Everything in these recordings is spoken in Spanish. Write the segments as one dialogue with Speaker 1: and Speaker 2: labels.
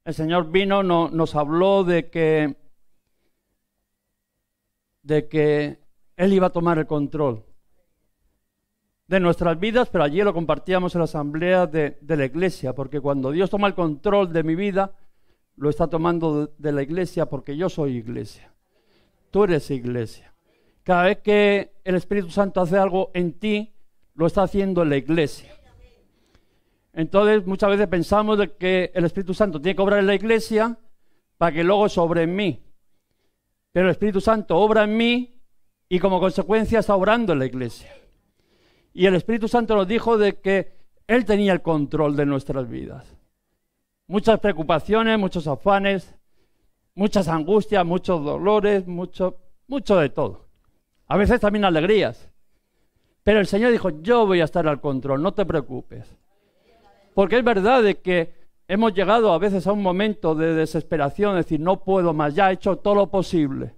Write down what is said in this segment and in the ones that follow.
Speaker 1: el Señor vino, nos habló de que Él iba a tomar el control de nuestras vidas, pero allí lo compartíamos en la asamblea de la iglesia, porque cuando Dios toma el control de mi vida, lo está tomando de la iglesia, porque yo soy iglesia. Tú eres iglesia. Cada vez que el Espíritu Santo hace algo en ti, lo está haciendo en la iglesia. Entonces, muchas veces pensamos de que el Espíritu Santo tiene que obrar en la iglesia para que luego sobre en mí. Pero el Espíritu Santo obra en mí y como consecuencia está obrando en la iglesia. Y el Espíritu Santo nos dijo de que Él tenía el control de nuestras vidas. Muchas preocupaciones, muchos afanes, muchas angustias, muchos dolores, mucho de todo. A veces también alegrías. Pero el Señor dijo, yo voy a estar al control, no te preocupes. Porque es verdad de que hemos llegado a veces a un momento de desesperación, decir, no puedo más, ya he hecho todo lo posible.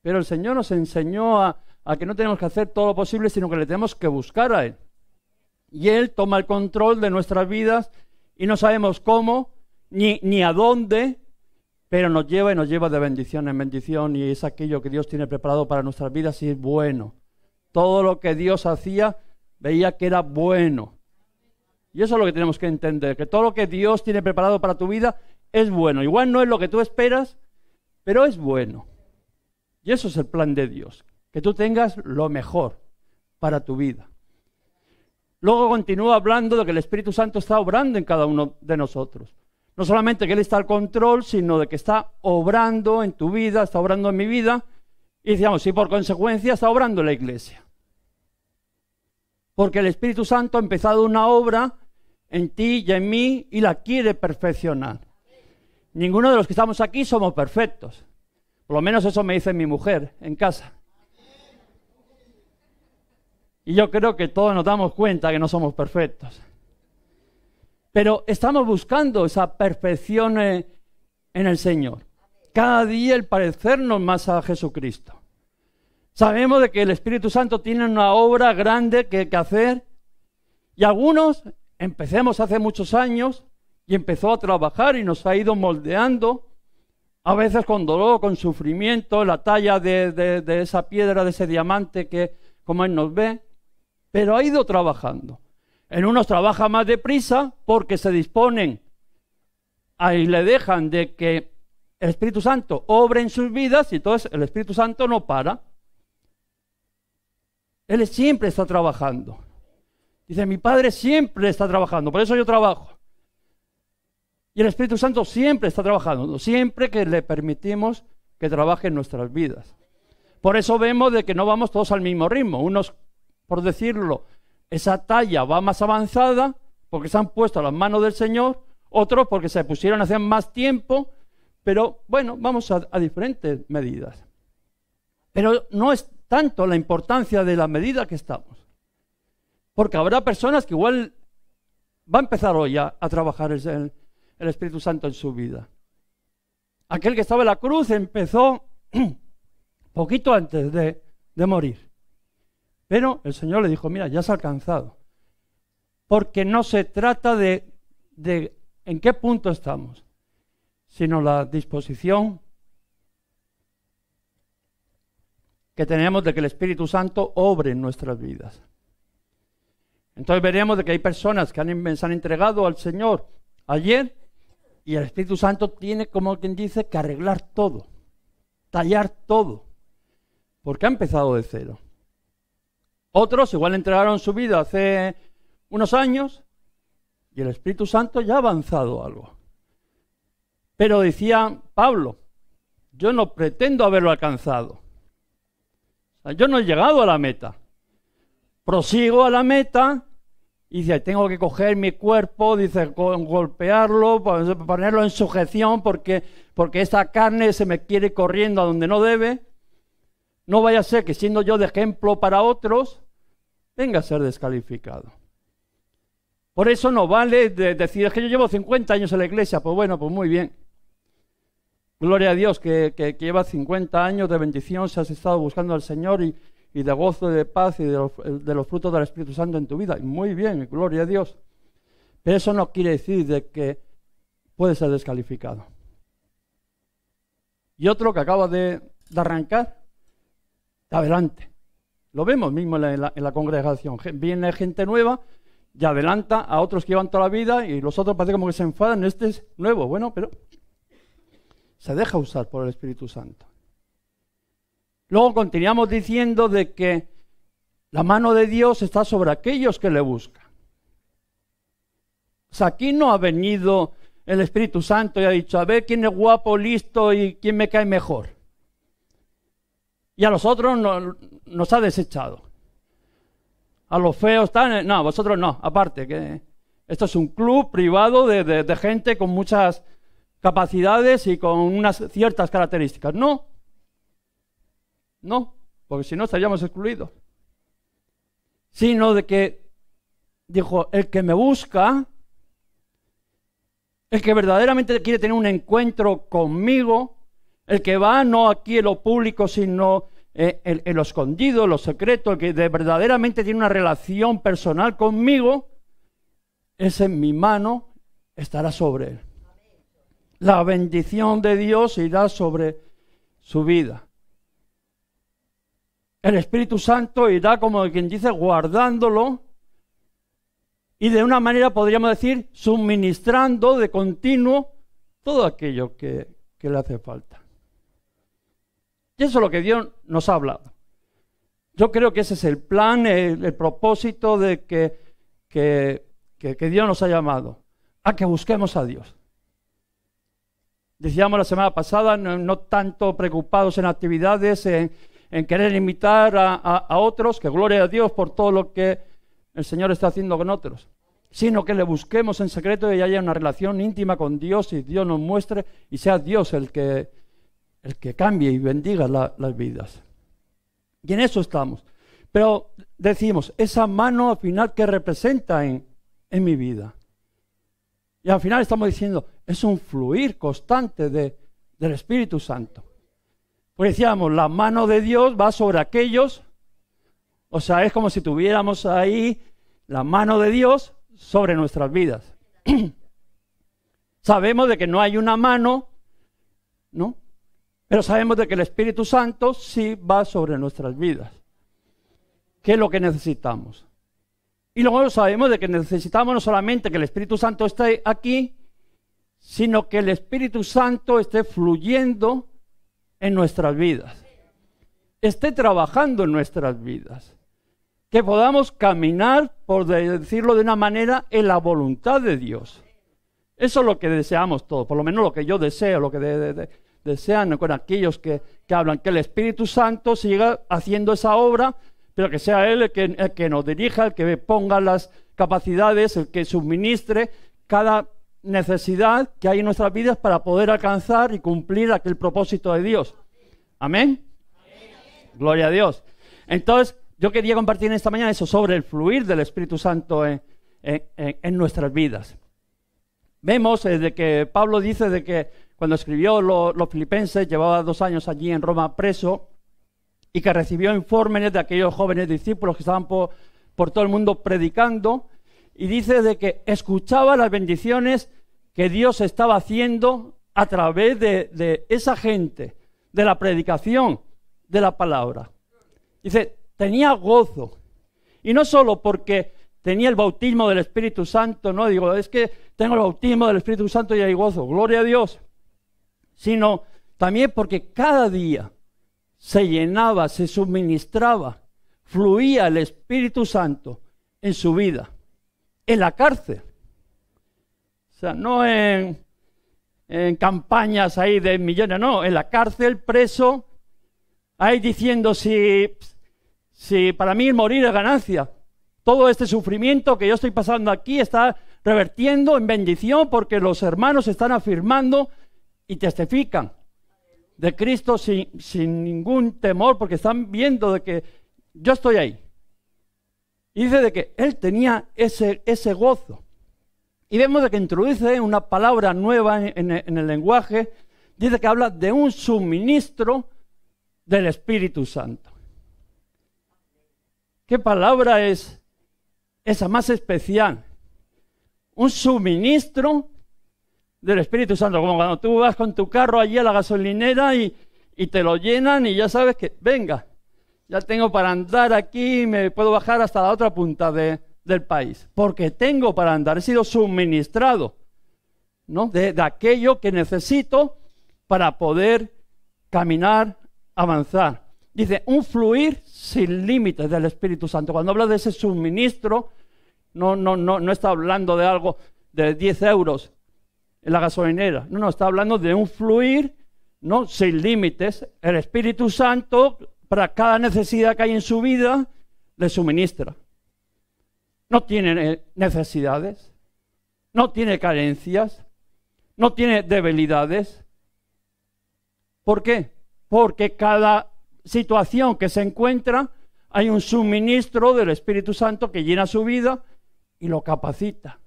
Speaker 1: Pero el Señor nos enseñó a que no tenemos que hacer todo lo posible, sino que le tenemos que buscar a Él. Y Él toma el control de nuestras vidas y no sabemos cómo, ni a dónde, pero nos lleva y nos lleva de bendición en bendición, y es aquello que Dios tiene preparado para nuestras vidas y es bueno. Todo lo que Dios hacía, veía que era bueno. Y eso es lo que tenemos que entender, que todo lo que Dios tiene preparado para tu vida es bueno. Igual no es lo que tú esperas, pero es bueno. Y eso es el plan de Dios, que tú tengas lo mejor para tu vida. Luego continúa hablando de que el Espíritu Santo está obrando en cada uno de nosotros. No solamente que Él está al control, sino de que está obrando en tu vida, está obrando en mi vida. Y decíamos, y por consecuencia está obrando en la iglesia. Porque el Espíritu Santo ha empezado una obra en ti y en mí y la quiere perfeccionar. Ninguno de los que estamos aquí somos perfectos. Por lo menos eso me dice mi mujer en casa. Y yo creo que todos nos damos cuenta que no somos perfectos. Pero estamos buscando esa perfección en el Señor. Cada día el parecernos más a Jesucristo. Sabemos de que el Espíritu Santo tiene una obra grande que hacer. Y algunos empecemos hace muchos años y empezó a trabajar y nos ha ido moldeando, a veces con dolor, con sufrimiento, la talla de esa piedra, de ese diamante que como Él nos ve, pero ha ido trabajando. En unos trabaja más deprisa porque se disponen y le dejan de que el Espíritu Santo obre en sus vidas y entonces el Espíritu Santo no para. Él siempre está trabajando. Dice, mi Padre siempre está trabajando, por eso yo trabajo. Y el Espíritu Santo siempre está trabajando, siempre que le permitimos que trabaje en nuestras vidas. Por eso vemos de que no vamos todos al mismo ritmo. Unos, por decirlo, esa talla va más avanzada porque se han puesto a las manos del Señor, otros porque se pusieron hace más tiempo, pero bueno, vamos a diferentes medidas. Pero no es tanto la importancia de la medida que estamos. Porque habrá personas que igual va a empezar hoy a trabajar el Espíritu Santo en su vida. Aquel que estaba en la cruz empezó poquito antes de morir. Pero el Señor le dijo, mira, ya has alcanzado. Porque no se trata de en qué punto estamos, sino la disposición que tenemos de que el Espíritu Santo obre en nuestras vidas. Entonces veremos de que hay personas que se han entregado al Señor ayer y el Espíritu Santo tiene, como quien dice, que arreglar todo, tallar todo, porque ha empezado de cero. Otros igual entregaron su vida hace unos años y el Espíritu Santo ya ha avanzado algo. Pero decía Pablo, yo no pretendo haberlo alcanzado. O sea, yo no he llegado a la meta. Prosigo a la meta y dice, tengo que coger mi cuerpo, dice, golpearlo, ponerlo en sujeción porque esta carne se me quiere corriendo a donde no debe. No vaya a ser que siendo yo de ejemplo para otros, venga a ser descalificado. Por eso no vale decir, es que yo llevo 50 años en la iglesia, pues bueno, pues muy bien. Gloria a Dios que lleva 50 años de bendición, si has estado buscando al Señor y de gozo, de paz y de los frutos del Espíritu Santo en tu vida. Muy bien, gloria a Dios. Pero eso no quiere decir de que puede ser descalificado. Y otro que acaba de arrancar, adelante. Lo vemos mismo en la congregación. Viene gente nueva y adelanta a otros que llevan toda la vida y los otros parece como que se enfadan. Este es nuevo, bueno, pero se deja usar por el Espíritu Santo. Luego continuamos diciendo de que la mano de Dios está sobre aquellos que le buscan. O sea, aquí no ha venido el Espíritu Santo y ha dicho, a ver quién es guapo, listo y quién me cae mejor. Y a los otros nos ha desechado. A los feos, no, vosotros no, aparte, que esto es un club privado de gente con muchas capacidades y con unas ciertas características. No, porque si no estaríamos excluidos. Sino de que, dijo, el que me busca, el que verdaderamente quiere tener un encuentro conmigo, el que va no aquí en lo público, sino en lo escondido, en lo secreto, el que verdaderamente tiene una relación personal conmigo, ese en mi mano estará sobre él. La bendición de Dios irá sobre su vida. El Espíritu Santo irá, como quien dice, guardándolo y de una manera, podríamos decir, suministrando de continuo todo aquello que le hace falta. Y eso es lo que Dios nos ha hablado. Yo creo que ese es el plan, el propósito de que Dios nos ha llamado, a que busquemos a Dios. Decíamos la semana pasada, no tanto preocupados en actividades, en querer imitar a otros, que gloria a Dios por todo lo que el Señor está haciendo con otros, sino que le busquemos en secreto y haya una relación íntima con Dios y Dios nos muestre y sea Dios el que cambie y bendiga las vidas. Y en eso estamos. Pero decimos, esa mano al final que representa en mi vida. Y al final estamos diciendo, es un fluir constante del Espíritu Santo. Pues decíamos, la mano de Dios va sobre aquellos, o sea, es como si tuviéramos ahí la mano de Dios sobre nuestras vidas. Sabemos de que no hay una mano, ¿no? Pero sabemos de que el Espíritu Santo sí va sobre nuestras vidas. ¿Qué es lo que necesitamos? Y luego sabemos de que necesitamos no solamente que el Espíritu Santo esté aquí, sino que el Espíritu Santo esté fluyendo en nuestras vidas, esté trabajando en nuestras vidas, que podamos caminar, por decirlo de una manera, en la voluntad de Dios. Eso es lo que deseamos todos, por lo menos lo que yo deseo, lo que desean con aquellos que hablan, que el Espíritu Santo siga haciendo esa obra, pero que sea Él el que nos dirija, el que ponga las capacidades, el que suministre cada necesidad que hay en nuestras vidas para poder alcanzar y cumplir aquel propósito de Dios. ¿Amén? Amén. Gloria a Dios. Entonces, yo quería compartir en esta mañana eso sobre el fluir del Espíritu Santo en nuestras vidas. Vemos de que Pablo dice de que cuando escribió los Filipenses, llevaba 2 años allí en Roma preso y que recibió informes de aquellos jóvenes discípulos que estaban por todo el mundo predicando, y dice de que escuchaba las bendiciones que Dios estaba haciendo a través de esa gente, de la predicación de la palabra. Dice, tenía gozo. Y no solo porque tenía el bautismo del Espíritu Santo, no digo, es que tengo el bautismo del Espíritu Santo y hay gozo, gloria a Dios. Sino también porque cada día se llenaba, se suministraba, fluía el Espíritu Santo en su vida. En la cárcel, o sea, no en campañas ahí de millones, no, en la cárcel, preso, ahí diciendo si para mí morir es ganancia, todo este sufrimiento que yo estoy pasando aquí está revertiendo en bendición porque los hermanos están afirmando y testifican de Cristo sin ningún temor porque están viendo de que yo estoy ahí. Y dice de que él tenía ese gozo. Y vemos de que introduce una palabra nueva en el lenguaje. Dice que habla de un suministro del Espíritu Santo. ¿Qué palabra es esa más especial? Un suministro del Espíritu Santo, como cuando tú vas con tu carro allí a la gasolinera y te lo llenan y ya sabes que, venga, ya tengo para andar aquí y me puedo bajar hasta la otra punta del país, porque tengo para andar, he sido suministrado, ¿no? de aquello que necesito para poder caminar, avanzar. Dice, un fluir sin límites del Espíritu Santo. Cuando habla de ese suministro, no está hablando de algo de 10 euros en la gasolinera. No, está hablando de un fluir, ¿no? Sin límites. El Espíritu Santo, para cada necesidad que hay en su vida, le suministra. No tiene necesidades, no tiene carencias, no tiene debilidades. ¿Por qué? Porque cada situación que se encuentra, hay un suministro del Espíritu Santo que llena su vida y lo capacita.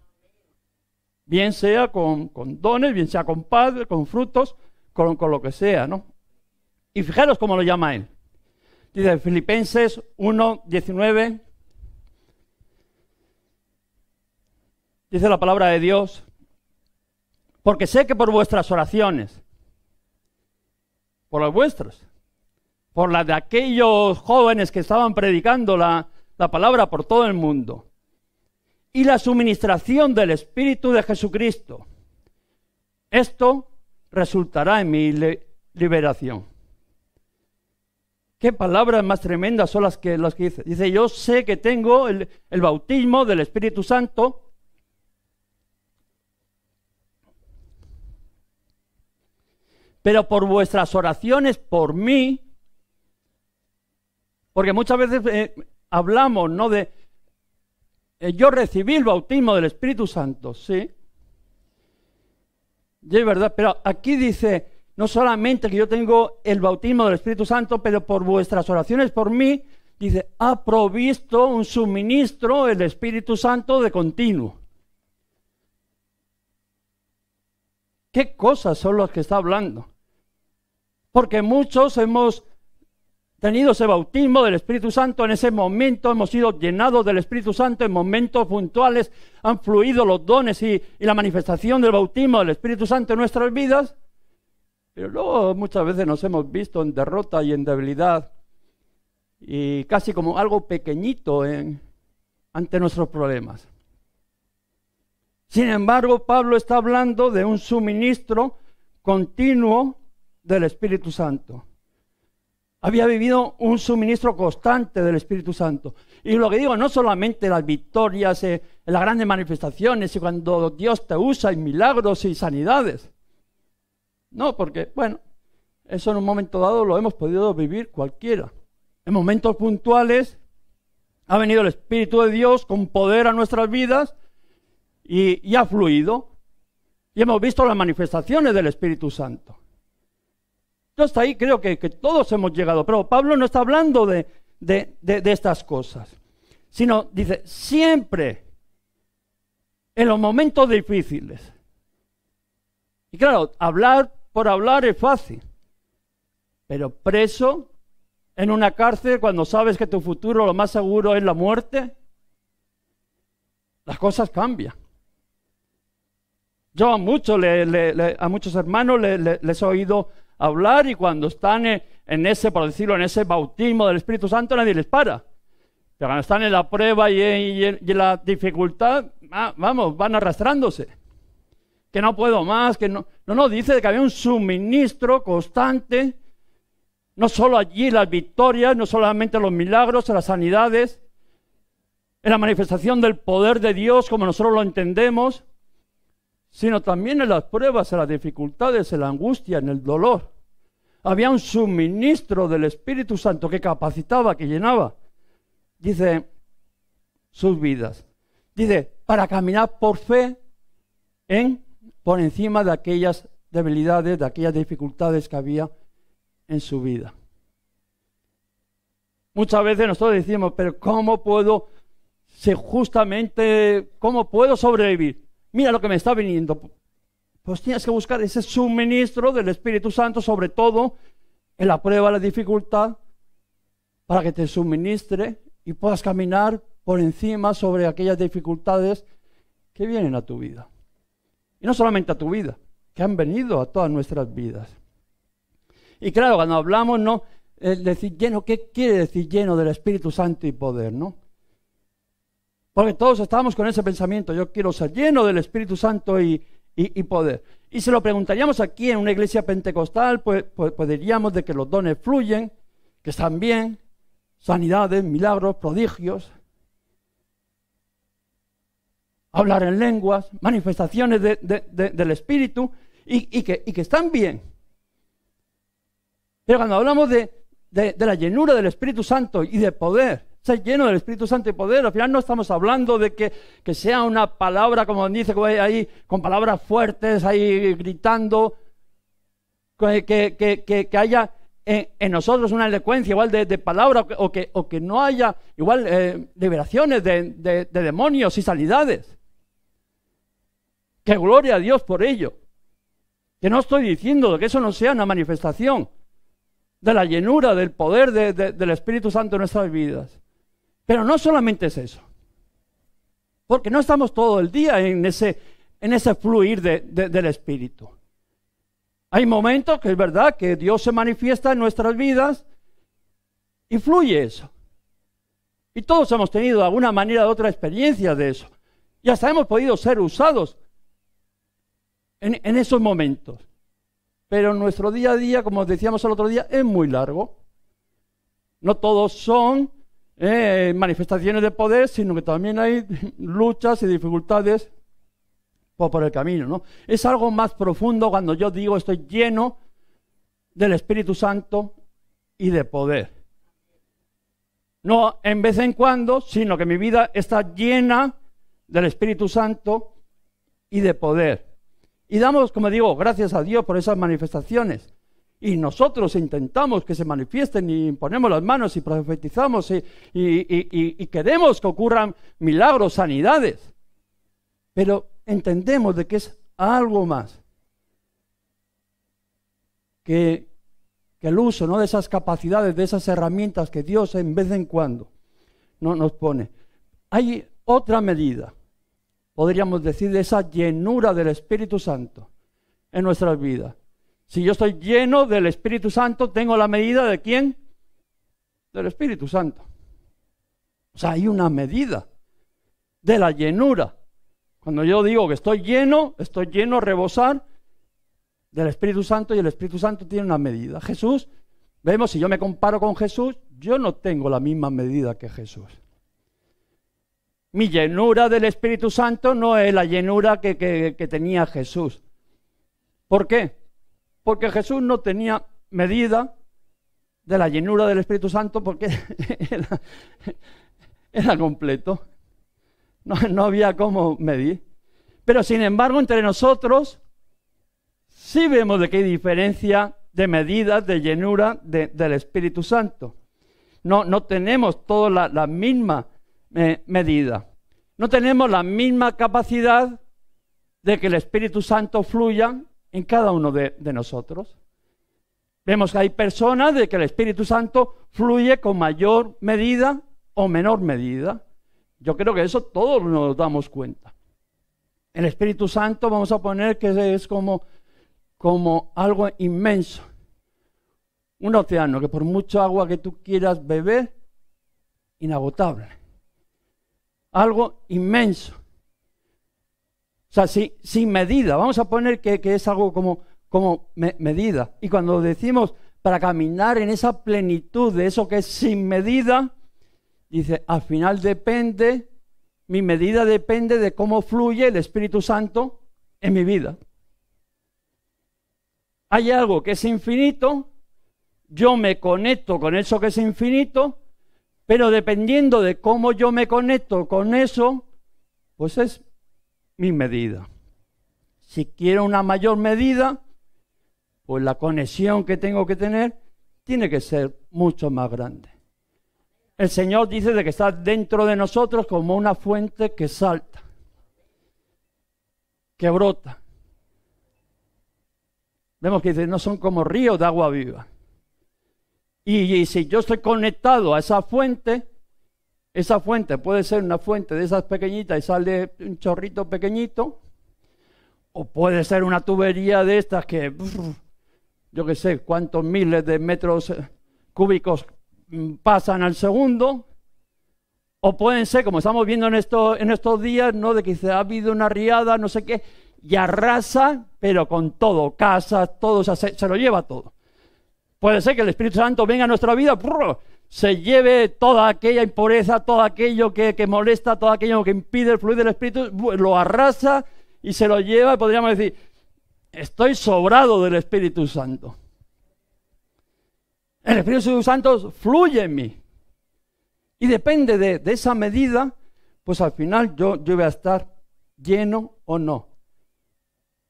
Speaker 1: Bien sea con dones, bien sea con padres, con frutos, con lo que sea, ¿no? Y fijaros cómo lo llama él. Dice Filipenses 1:19. Dice la palabra de Dios, porque sé que por vuestras oraciones, por las vuestras, por las de aquellos jóvenes que estaban predicando la palabra por todo el mundo, y la suministración del Espíritu de Jesucristo, esto resultará en mi liberación. ¿Qué palabras más tremendas son las que dice? Dice, yo sé que tengo el bautismo del Espíritu Santo, pero por vuestras oraciones por mí, porque muchas veces hablamos, ¿no? De yo recibí el bautismo del Espíritu Santo, sí. Y es verdad, pero aquí dice, no solamente que yo tengo el bautismo del Espíritu Santo, pero por vuestras oraciones por mí, dice, ha provisto un suministro el Espíritu Santo de continuo. ¿Qué cosas son las que está hablando? Porque muchos hemos tenido ese bautismo del Espíritu Santo en ese momento, hemos sido llenados del Espíritu Santo en momentos puntuales, han fluido los dones y la manifestación del bautismo del Espíritu Santo en nuestras vidas, pero luego muchas veces nos hemos visto en derrota y en debilidad y casi como algo pequeñito ante nuestros problemas. Sin embargo, Pablo está hablando de un suministro continuo del Espíritu Santo. Había vivido un suministro constante del Espíritu Santo. Y lo que digo, no solamente las victorias, las grandes manifestaciones y cuando Dios te usa en milagros y sanidades. No, porque, bueno, eso en un momento dado lo hemos podido vivir cualquiera. En momentos puntuales ha venido el Espíritu de Dios con poder a nuestras vidas y ha fluido. Y hemos visto las manifestaciones del Espíritu Santo. Yo hasta ahí creo que todos hemos llegado, pero Pablo no está hablando de estas cosas, sino dice, siempre en los momentos difíciles. Y claro, hablar por hablar es fácil, pero preso en una cárcel cuando sabes que tu futuro lo más seguro es la muerte, las cosas cambian. Yo a muchos hermanos les he oído hablar y cuando están en ese, por decirlo, en ese bautismo del Espíritu Santo, nadie les para. Pero cuando están en la prueba y en la dificultad, vamos, van arrastrándose. Que no puedo más, que no. No, dice que había un suministro constante, no solo allí las victorias, no solamente los milagros, las sanidades, en la manifestación del poder de Dios como nosotros lo entendemos, sino también en las pruebas, en las dificultades, en la angustia, en el dolor. Había un suministro del Espíritu Santo que capacitaba, que llenaba, dice, sus vidas. Dice, para caminar por fe por encima de aquellas debilidades, de aquellas dificultades que había en su vida. Muchas veces nosotros decimos, pero ¿cómo puedo sobrevivir? Mira lo que me está viniendo. Pues tienes que buscar ese suministro del Espíritu Santo, sobre todo en la prueba, la dificultad, para que te suministre y puedas caminar por encima sobre aquellas dificultades que vienen a tu vida. Y no solamente a tu vida, que han venido a todas nuestras vidas. Y claro, cuando hablamos, ¿no? Decir lleno, ¿qué quiere decir lleno del Espíritu Santo y poder, no? Porque todos estamos con ese pensamiento, yo quiero ser lleno del Espíritu Santo y poder. Y si lo preguntaríamos aquí en una iglesia pentecostal, pues diríamos de que los dones fluyen, que están bien, sanidades, milagros, prodigios, hablar en lenguas, manifestaciones del Espíritu, y que están bien. Pero cuando hablamos de la llenura del Espíritu Santo y de poder, ser lleno del Espíritu Santo y poder, al final no estamos hablando de que sea una palabra, como dice ahí, con palabras fuertes, ahí gritando, que haya en nosotros una elocuencia igual de palabra, o que no haya igual liberaciones de demonios y sanidades. Que gloria a Dios por ello. Que no estoy diciendo que eso no sea una manifestación de la llenura, del poder del Espíritu Santo en nuestras vidas. Pero no solamente es eso. Porque no estamos todo el día en ese fluir del Espíritu. Hay momentos que es verdad que Dios se manifiesta en nuestras vidas y fluye eso. Y todos hemos tenido de alguna manera u otra experiencia de eso. Y hasta hemos podido ser usados en esos momentos. Pero nuestro día a día, como decíamos el otro día, es muy largo. No todos son manifestaciones de poder, sino que también hay luchas y dificultades por el camino, ¿no? Es algo más profundo cuando yo digo estoy lleno del Espíritu Santo y de poder. No en vez en cuando, sino que mi vida está llena del Espíritu Santo y de poder. Y damos, como digo, gracias a Dios por esas manifestaciones. Y nosotros intentamos que se manifiesten y ponemos las manos y profetizamos y queremos que ocurran milagros, sanidades. Pero entendemos de que es algo más que el uso, ¿no?, de esas capacidades, de esas herramientas que Dios en vez en cuando nos pone. Hay otra medida, podríamos decir, de esa llenura del Espíritu Santo en nuestras vidas. Si yo estoy lleno del Espíritu Santo, tengo la medida ¿de quién? Del Espíritu Santo. O sea, hay una medida de la llenura. Cuando yo digo que estoy lleno, rebosar del Espíritu Santo, y el Espíritu Santo tiene una medida. Jesús, vemos, si yo me comparo con Jesús, yo no tengo la misma medida que Jesús. Mi llenura del Espíritu Santo no es la llenura que tenía Jesús. ¿Por qué? Porque Jesús no tenía medida de la llenura del Espíritu Santo porque era completo. No había cómo medir. Pero sin embargo, entre nosotros sí vemos de que hay diferencia de medidas de llenura del Espíritu Santo. No tenemos toda la misma medida. No tenemos la misma capacidad de que el Espíritu Santo fluya en cada uno de nosotros. Vemos que hay personas de que el Espíritu Santo fluye con mayor medida o menor medida. Yo creo que eso todos nos damos cuenta. El Espíritu Santo, vamos a poner que es como algo inmenso. Un océano que por mucha agua que tú quieras beber, inagotable. Algo inmenso. O sea, sin medida. Vamos a poner que es algo como medida. Y cuando decimos para caminar en esa plenitud de eso que es sin medida, dice, al final mi medida depende de cómo fluye el Espíritu Santo en mi vida. Hay algo que es infinito, yo me conecto con eso que es infinito, pero dependiendo de cómo yo me conecto con eso, pues es mi medida. Si quiero una mayor medida, pues la conexión que tengo que tener tiene que ser mucho más grande. El Señor dice de que está dentro de nosotros como una fuente que salta, que brota. Vemos que dice, no son como ríos de agua viva. Y si yo estoy conectado a esa fuente puede ser una fuente de esas pequeñitas y sale un chorrito pequeñito, O puede ser una tubería de estas que, yo qué sé, cuántos miles de metros cúbicos pasan al segundo. O pueden ser, como estamos viendo en estos días, ¿no? De que ha habido una riada, no sé qué, y arrasa, pero con todo, casas, todo, se lo lleva todo. Puede ser que el Espíritu Santo venga a nuestra vida, se lleve toda aquella impureza, todo aquello que molesta, todo aquello que impide el fluir del Espíritu, lo arrasa y se lo lleva, y podríamos decir, estoy sobrado del Espíritu Santo. El Espíritu Santo fluye en mí. Y depende de esa medida, pues al final yo voy a estar lleno o no.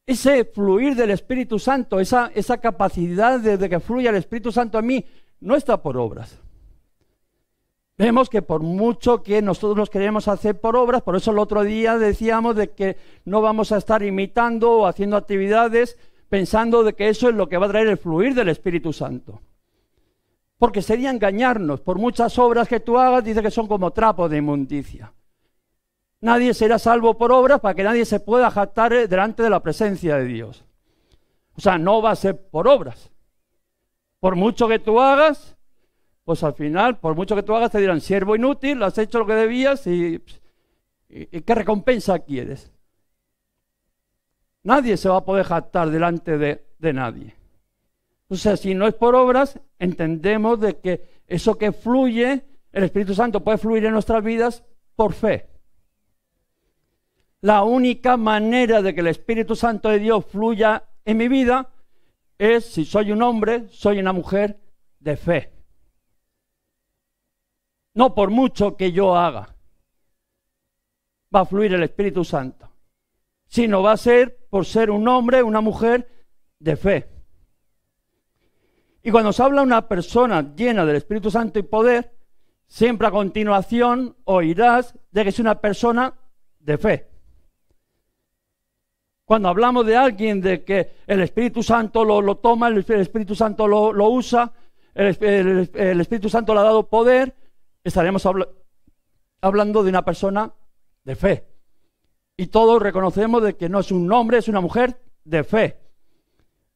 Speaker 1: Ese fluir del Espíritu Santo, esa capacidad de que fluya el Espíritu Santo a mí, no está por obras. Vemos que por mucho que nosotros nos queremos hacer por obras, por eso el otro día decíamos de que no vamos a estar imitando o haciendo actividades pensando de que eso es lo que va a traer el fluir del Espíritu Santo. Porque sería engañarnos. Por muchas obras que tú hagas, dice que son como trapos de inmundicia. Nadie será salvo por obras para que nadie se pueda jactar delante de la presencia de Dios. O sea, no va a ser por obras. Por mucho que tú hagas, pues al final, por mucho que tú hagas, te dirán, siervo inútil, has hecho lo que debías y ¿qué recompensa quieres? Nadie se va a poder jactar delante de nadie. O sea, si no es por obras, entendemos de que eso que fluye, el Espíritu Santo puede fluir en nuestras vidas por fe. La única manera de que el Espíritu Santo de Dios fluya en mi vida es si soy un hombre, soy una mujer de fe. No por mucho que yo haga, va a fluir el Espíritu Santo, sino va a ser por ser un hombre, una mujer de fe. Y cuando se habla de una persona llena del Espíritu Santo y poder, siempre a continuación oirás de que es una persona de fe. Cuando hablamos de alguien de que el Espíritu Santo lo toma, el Espíritu Santo lo usa, el Espíritu Santo le ha dado poder, estaremos hablando de una persona de fe. Y todos reconocemos de que no es un hombre, es una mujer de fe.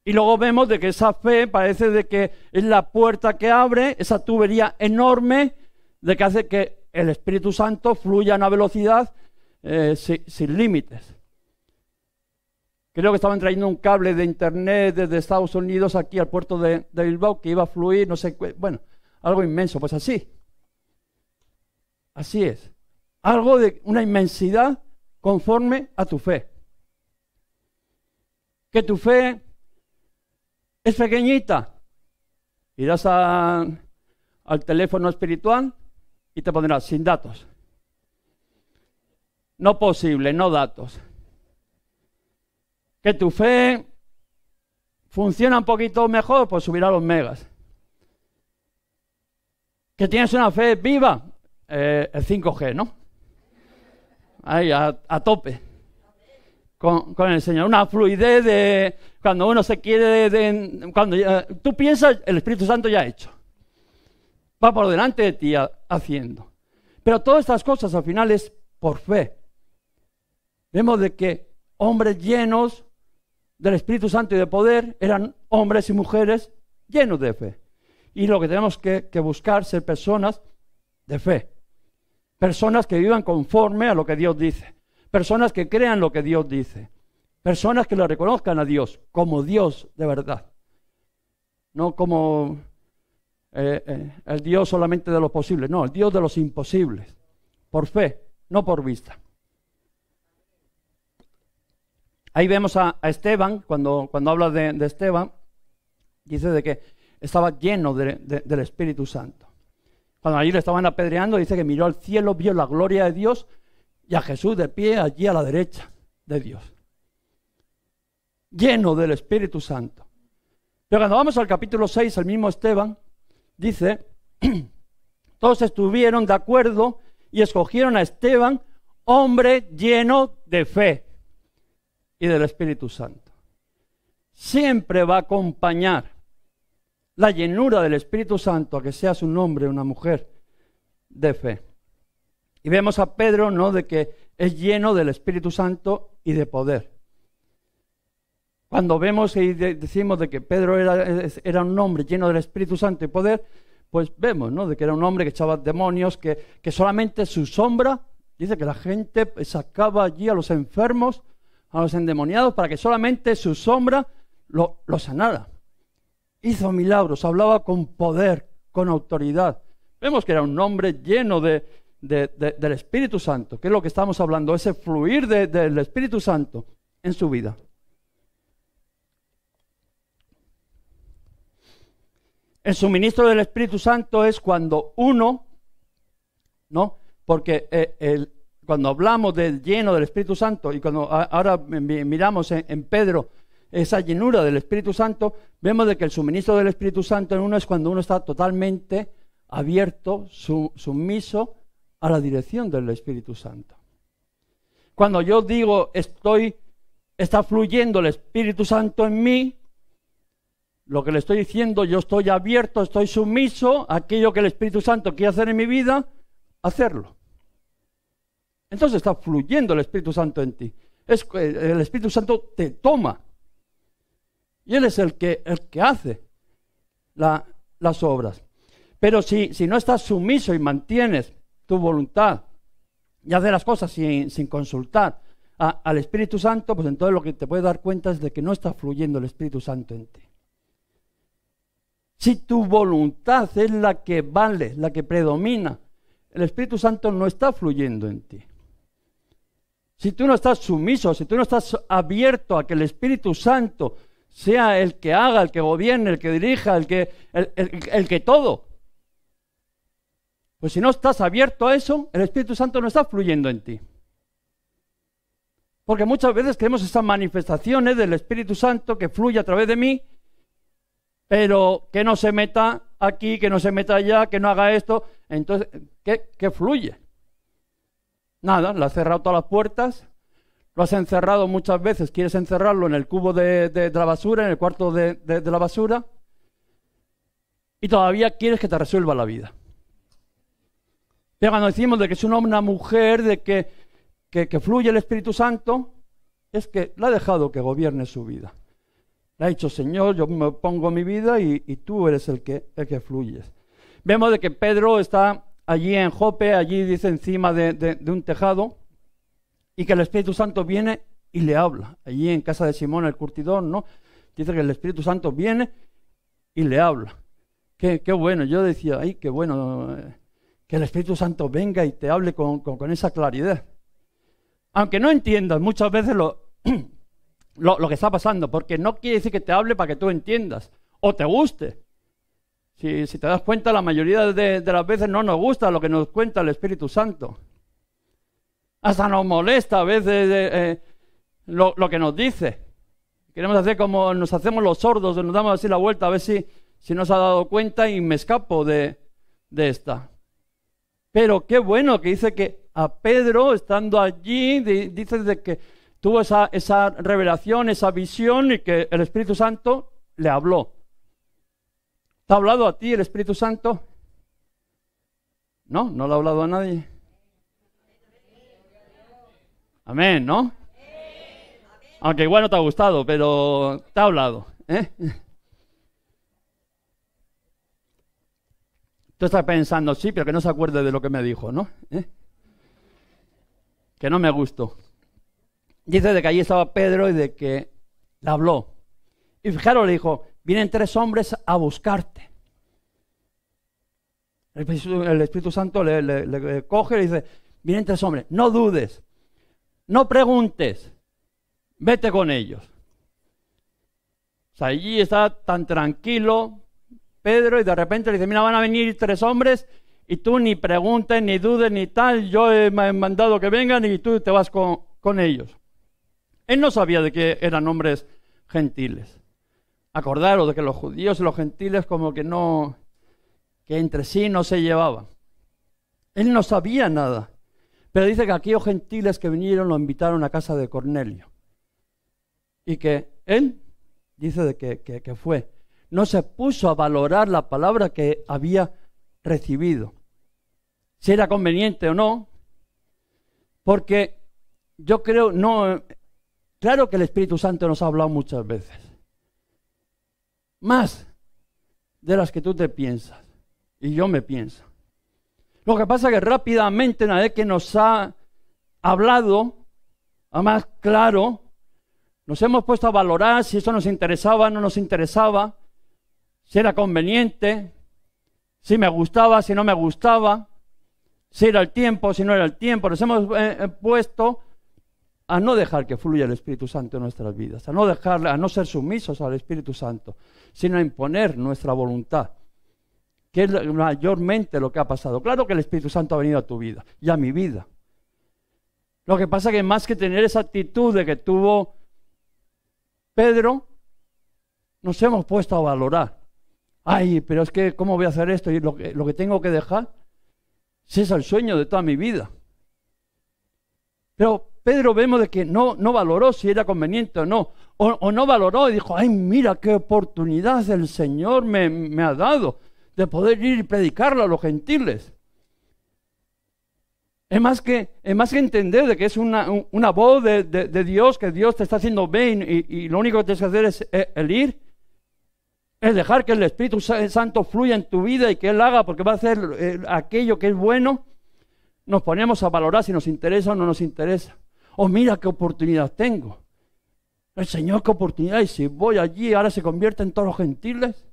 Speaker 1: Y luego vemos de que esa fe parece de que es la puerta que abre, esa tubería enorme de que hace que el Espíritu Santo fluya a una velocidad sin límites. Creo que estaban trayendo un cable de internet desde Estados Unidos aquí al puerto de Bilbao que iba a fluir, no sé, bueno, algo inmenso, pues así. Así es. Algo de una inmensidad conforme a tu fe. Que tu fe es pequeñita. Irás al teléfono espiritual y te pondrás sin datos. No posible, no datos. Que tu fe funciona un poquito mejor, pues subirá los megas. Que tienes una fe viva, el 5G, ¿no? Ahí, a tope. Con el Señor. Una fluidez de cuando uno se quiere, cuando tú piensas, el Espíritu Santo ya ha hecho. Va por delante de ti haciendo. Pero todas estas cosas al final es por fe. Vemos de que hombres llenos del Espíritu Santo y de poder eran hombres y mujeres llenos de fe. Y lo que tenemos que buscar ser personas de fe. Personas que vivan conforme a lo que Dios dice. Personas que crean lo que Dios dice. Personas que lo reconozcan a Dios como Dios de verdad. No como el Dios solamente de lo posible. No, el Dios de los imposibles. Por fe, no por vista. Ahí vemos a Esteban, cuando habla de Esteban, dice de que estaba lleno del Espíritu Santo. Cuando allí le estaban apedreando, dice que miró al cielo, vio la gloria de Dios y a Jesús de pie allí a la derecha de Dios. Lleno del Espíritu Santo. Pero cuando vamos al capítulo 6, el mismo Esteban dice, todos estuvieron de acuerdo y escogieron a Esteban, hombre lleno de fe y del Espíritu Santo. Siempre va a acompañar la llenura del Espíritu Santo a que seas un hombre o una mujer de fe. Y vemos a Pedro, ¿no?, de que es lleno del Espíritu Santo y de poder. Cuando vemos y decimos de que Pedro era un hombre lleno del Espíritu Santo y poder, pues vemos, ¿no?, de que era un hombre que echaba demonios, que solamente su sombra, dice que la gente sacaba allí a los enfermos, a los endemoniados, para que solamente su sombra lo sanara. Hizo milagros, hablaba con poder, con autoridad. Vemos que era un hombre lleno del Espíritu Santo, que es lo que estamos hablando, ese fluir del Espíritu Santo en su vida. El suministro del Espíritu Santo es cuando uno, ¿no? Porque cuando hablamos del lleno del Espíritu Santo y cuando ahora miramos en Pedro esa llenura del Espíritu Santo, vemos de que el suministro del Espíritu Santo en uno es cuando uno está totalmente abierto, sumiso a la dirección del Espíritu Santo. Cuando yo digo está fluyendo el Espíritu Santo en mí, lo que le estoy diciendo, yo estoy abierto, estoy sumiso a aquello que el Espíritu Santo quiere hacer en mi vida, hacerlo. Entonces está fluyendo el Espíritu Santo en ti. El Espíritu Santo te toma. Y Él es el que hace las obras. Pero si no estás sumiso y mantienes tu voluntad y haces las cosas sin consultar al Espíritu Santo, pues entonces lo que te puedes dar cuenta es de que no está fluyendo el Espíritu Santo en ti. Si tu voluntad es la que vale, la que predomina, el Espíritu Santo no está fluyendo en ti. Si tú no estás sumiso, si tú no estás abierto a que el Espíritu Santo sea el que haga, el que gobierne, el que dirija, el que todo, pues si no estás abierto a eso, el Espíritu Santo no está fluyendo en ti. Porque muchas veces queremos esas manifestaciones del Espíritu Santo que fluye a través de mí, pero que no se meta aquí, que no se meta allá, que no haga esto. Entonces, ¿qué fluye? Nada, le has cerrado todas las puertas, lo has encerrado muchas veces, quieres encerrarlo en el cubo de la basura, en el cuarto de la basura, y todavía quieres que te resuelva la vida. Pero cuando decimos de que es un hombre, una mujer, de que fluye el Espíritu Santo, es que le ha dejado que gobierne su vida. Le ha dicho, Señor, yo me pongo mi vida y tú eres el que fluyes. Vemos de que Pedro está allí en Jope, allí dice encima de un tejado, y que el Espíritu Santo viene y le habla. Allí en casa de Simón el curtidor, ¿no? Dice que el Espíritu Santo viene y le habla. Qué bueno, yo decía, ay, qué bueno, que el Espíritu Santo venga y te hable con esa claridad. Aunque no entiendas muchas veces lo que está pasando, porque no quiere decir que te hable para que tú entiendas o te guste. Si te das cuenta, la mayoría de las veces no nos gusta lo que nos cuenta el Espíritu Santo. Hasta nos molesta a veces lo que nos dice. Queremos hacer como nos hacemos los sordos, nos damos así la vuelta a ver si nos ha dado cuenta y me escapo de esta. Pero qué bueno que dice que a Pedro, estando allí, dice de que tuvo esa revelación, esa visión, y que el Espíritu Santo le habló. ¿Te ha hablado a ti el Espíritu Santo? No le ha hablado a nadie. Amén, ¿no? Aunque igual no te ha gustado, pero te ha hablado, ¿eh? Tú estás pensando, sí, pero que no se acuerde de lo que me dijo, ¿no? Que no me gustó. Dice de que allí estaba Pedro y de que le habló. Y fijaros, le dijo, vienen 3 hombres a buscarte. El Espíritu Santo le coge y le dice, vienen 3 hombres, no dudes, no preguntes, vete con ellos. O sea, allí está tan tranquilo Pedro y de repente le dice, mira, van a venir 3 hombres y tú ni preguntes, ni dudes, ni tal, yo he mandado que vengan y tú te vas con ellos. Él no sabía de que eran hombres gentiles. Acordaros de que los judíos y los gentiles como que entre sí no se llevaban. Él no sabía nada. Pero dice que aquellos gentiles que vinieron lo invitaron a casa de Cornelio. Y que él, dice de que fue, no se puso a valorar la palabra que había recibido. Si era conveniente o no. Porque yo creo, Claro que el Espíritu Santo nos ha hablado muchas veces. Más de las que tú te piensas. Y yo me pienso. Lo que pasa es que rápidamente, una vez que nos ha hablado, a más claro, nos hemos puesto a valorar si eso nos interesaba o no nos interesaba, si era conveniente, si me gustaba, si no me gustaba, si era el tiempo, si no era el tiempo. Nos hemos puesto a no dejar que fluya el Espíritu Santo en nuestras vidas, a no ser sumisos al Espíritu Santo, sino a imponer nuestra voluntad, que es mayormente lo que ha pasado. Claro que el Espíritu Santo ha venido a tu vida y a mi vida. Lo que pasa es que más que tener esa actitud de que tuvo Pedro, nos hemos puesto a valorar. Ay, pero es que ¿cómo voy a hacer esto? Y lo que tengo que dejar, si es el sueño de toda mi vida. Pero Pedro vemos de que no valoró si era conveniente o no. O no valoró y dijo, ay, mira qué oportunidad el Señor me ha dado de poder ir y predicarlo a los gentiles. Es más que entender de que es una voz de Dios, que Dios te está haciendo bien y lo único que tienes que hacer es el ir, es dejar que el Espíritu Santo fluya en tu vida y que Él haga, porque va a hacer aquello que es bueno. Nos ponemos a valorar si nos interesa o no nos interesa. Oh, mira qué oportunidad tengo. El Señor, qué oportunidad. Y si voy allí, ahora se convierte en todos los gentiles.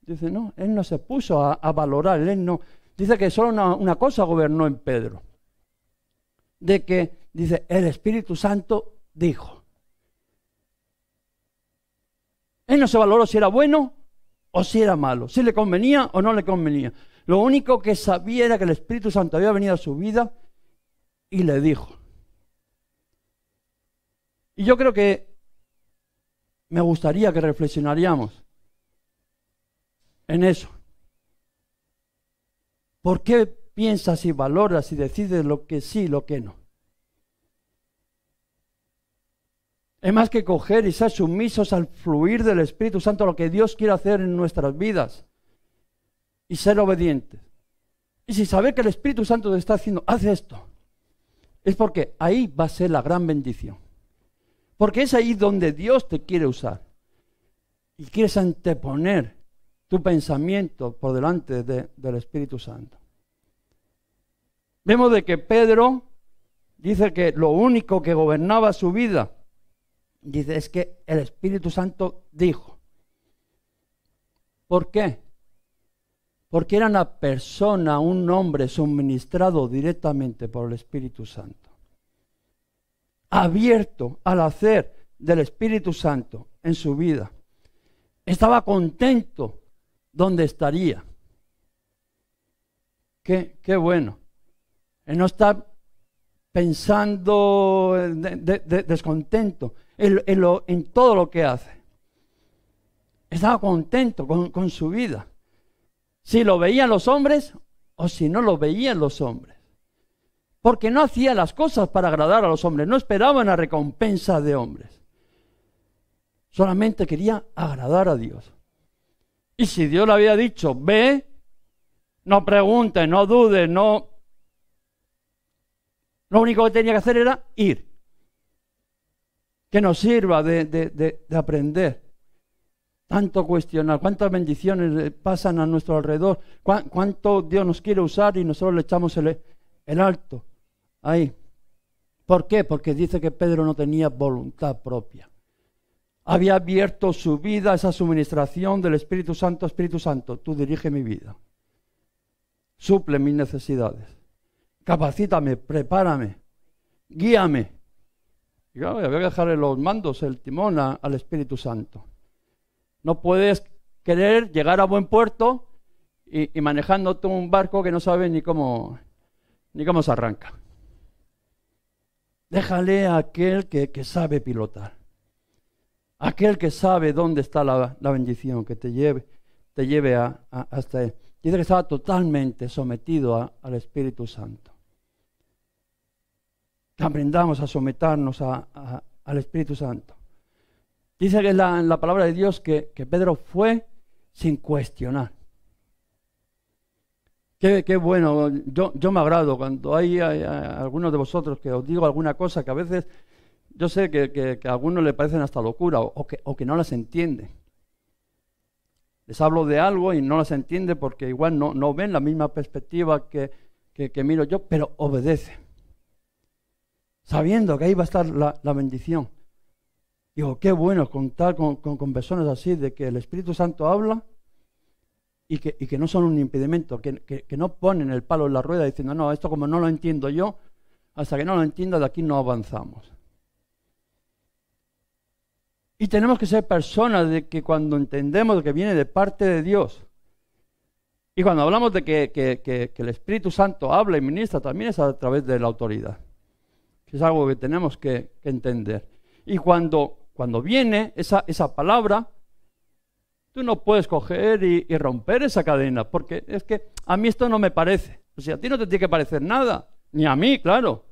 Speaker 1: Dice, no, Él no se puso a valorar. Él no. Dice que solo una cosa gobernó en Pedro. De que, dice, el Espíritu Santo dijo. Él no se valoró si era bueno o si era malo, si le convenía o no le convenía. Lo único que sabía era que el Espíritu Santo había venido a su vida y le dijo. Y yo creo que me gustaría que reflexionaríamos en eso. ¿Por qué piensas y valoras y decides lo que sí y lo que no? Es más que coger y ser sumisos al fluir del Espíritu Santo, lo que Dios quiere hacer en nuestras vidas. Y ser obedientes. Y si sabes que el Espíritu Santo te está haciendo, haz esto. Es porque ahí va a ser la gran bendición. Porque es ahí donde Dios te quiere usar. Y quieres anteponer tu pensamiento por delante del Espíritu Santo. Vemos de que Pedro dice que lo único que gobernaba su vida, dice, es que el Espíritu Santo dijo. ¿Por qué? Porque era una persona, un hombre suministrado directamente por el Espíritu Santo. Abierto al hacer del Espíritu Santo en su vida. Estaba contento donde estaría. Qué bueno. Él no está pensando descontento en todo lo que hace. Estaba contento con su vida. Si lo veían los hombres o si no lo veían los hombres. Porque no hacía las cosas para agradar a los hombres. No esperaba una recompensa de hombres. Solamente quería agradar a Dios. Y si Dios le había dicho, ve, no pregunte, no dude, no. Lo único que tenía que hacer era ir. Que nos sirva de aprender. Tanto cuestionar, cuántas bendiciones pasan a nuestro alrededor, cuánto Dios nos quiere usar y nosotros le echamos el alto. Ahí. ¿Por qué? Porque dice que Pedro no tenía voluntad propia. Había abierto su vida a esa suministración del Espíritu Santo. Espíritu Santo, tú dirige mi vida. Suple mis necesidades. Capacítame, prepárame, guíame. Y claro, había que dejarle los mandos, el timón al Espíritu Santo. No puedes querer llegar a buen puerto y manejándote un barco que no sabes ni cómo se arranca. Déjale a aquel que sabe pilotar. Aquel que sabe dónde está la bendición, que te lleve hasta él. Dice que estaba totalmente sometido al Espíritu Santo. Que aprendamos a someternos al Espíritu Santo. Dice que en la palabra de Dios que Pedro fue sin cuestionar. Qué bueno, yo me agrado cuando hay algunos de vosotros que os digo alguna cosa que a veces yo sé que a algunos le parecen hasta locura o que no las entienden. Les hablo de algo y no las entiende porque igual no ven la misma perspectiva que miro yo, pero obedece. Sabiendo que ahí va a estar la bendición. Digo, qué bueno contar con personas así, de que el Espíritu Santo habla y que no son un impedimento, que no ponen el palo en la rueda diciendo, no, esto como no lo entiendo yo, hasta que no lo entienda de aquí no avanzamos. Y tenemos que ser personas de que cuando entendemos que viene de parte de Dios, y cuando hablamos de que el Espíritu Santo habla y ministra, también es a través de la autoridad, que es algo que tenemos que entender. Y cuando viene esa palabra, tú no puedes coger y romper esa cadena, porque es que a mí esto no me parece. O sea, a ti no te tiene que parecer nada, ni a mí, claro.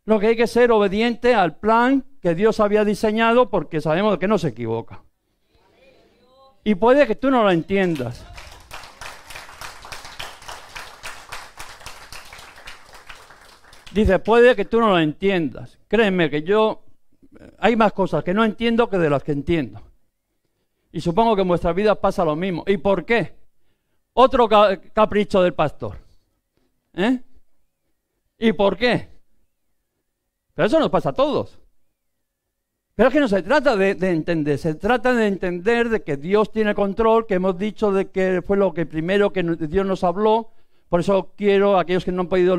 Speaker 1: Lo que hay que ser obediente al plan que Dios había diseñado, porque sabemos que no se equivoca. Y puede que tú no lo entiendas. Dice, puede que tú no lo entiendas. Créeme que hay más cosas que no entiendo que de las que entiendo. Y supongo que en vuestra vida pasa lo mismo. ¿Y por qué? Otro capricho del pastor. ¿Y por qué? Pero eso nos pasa a todos. Pero es que no se trata de entender, se trata de entender de que Dios tiene control, que hemos dicho de que fue lo que primero que Dios nos habló. Por eso quiero, aquellos que no han podido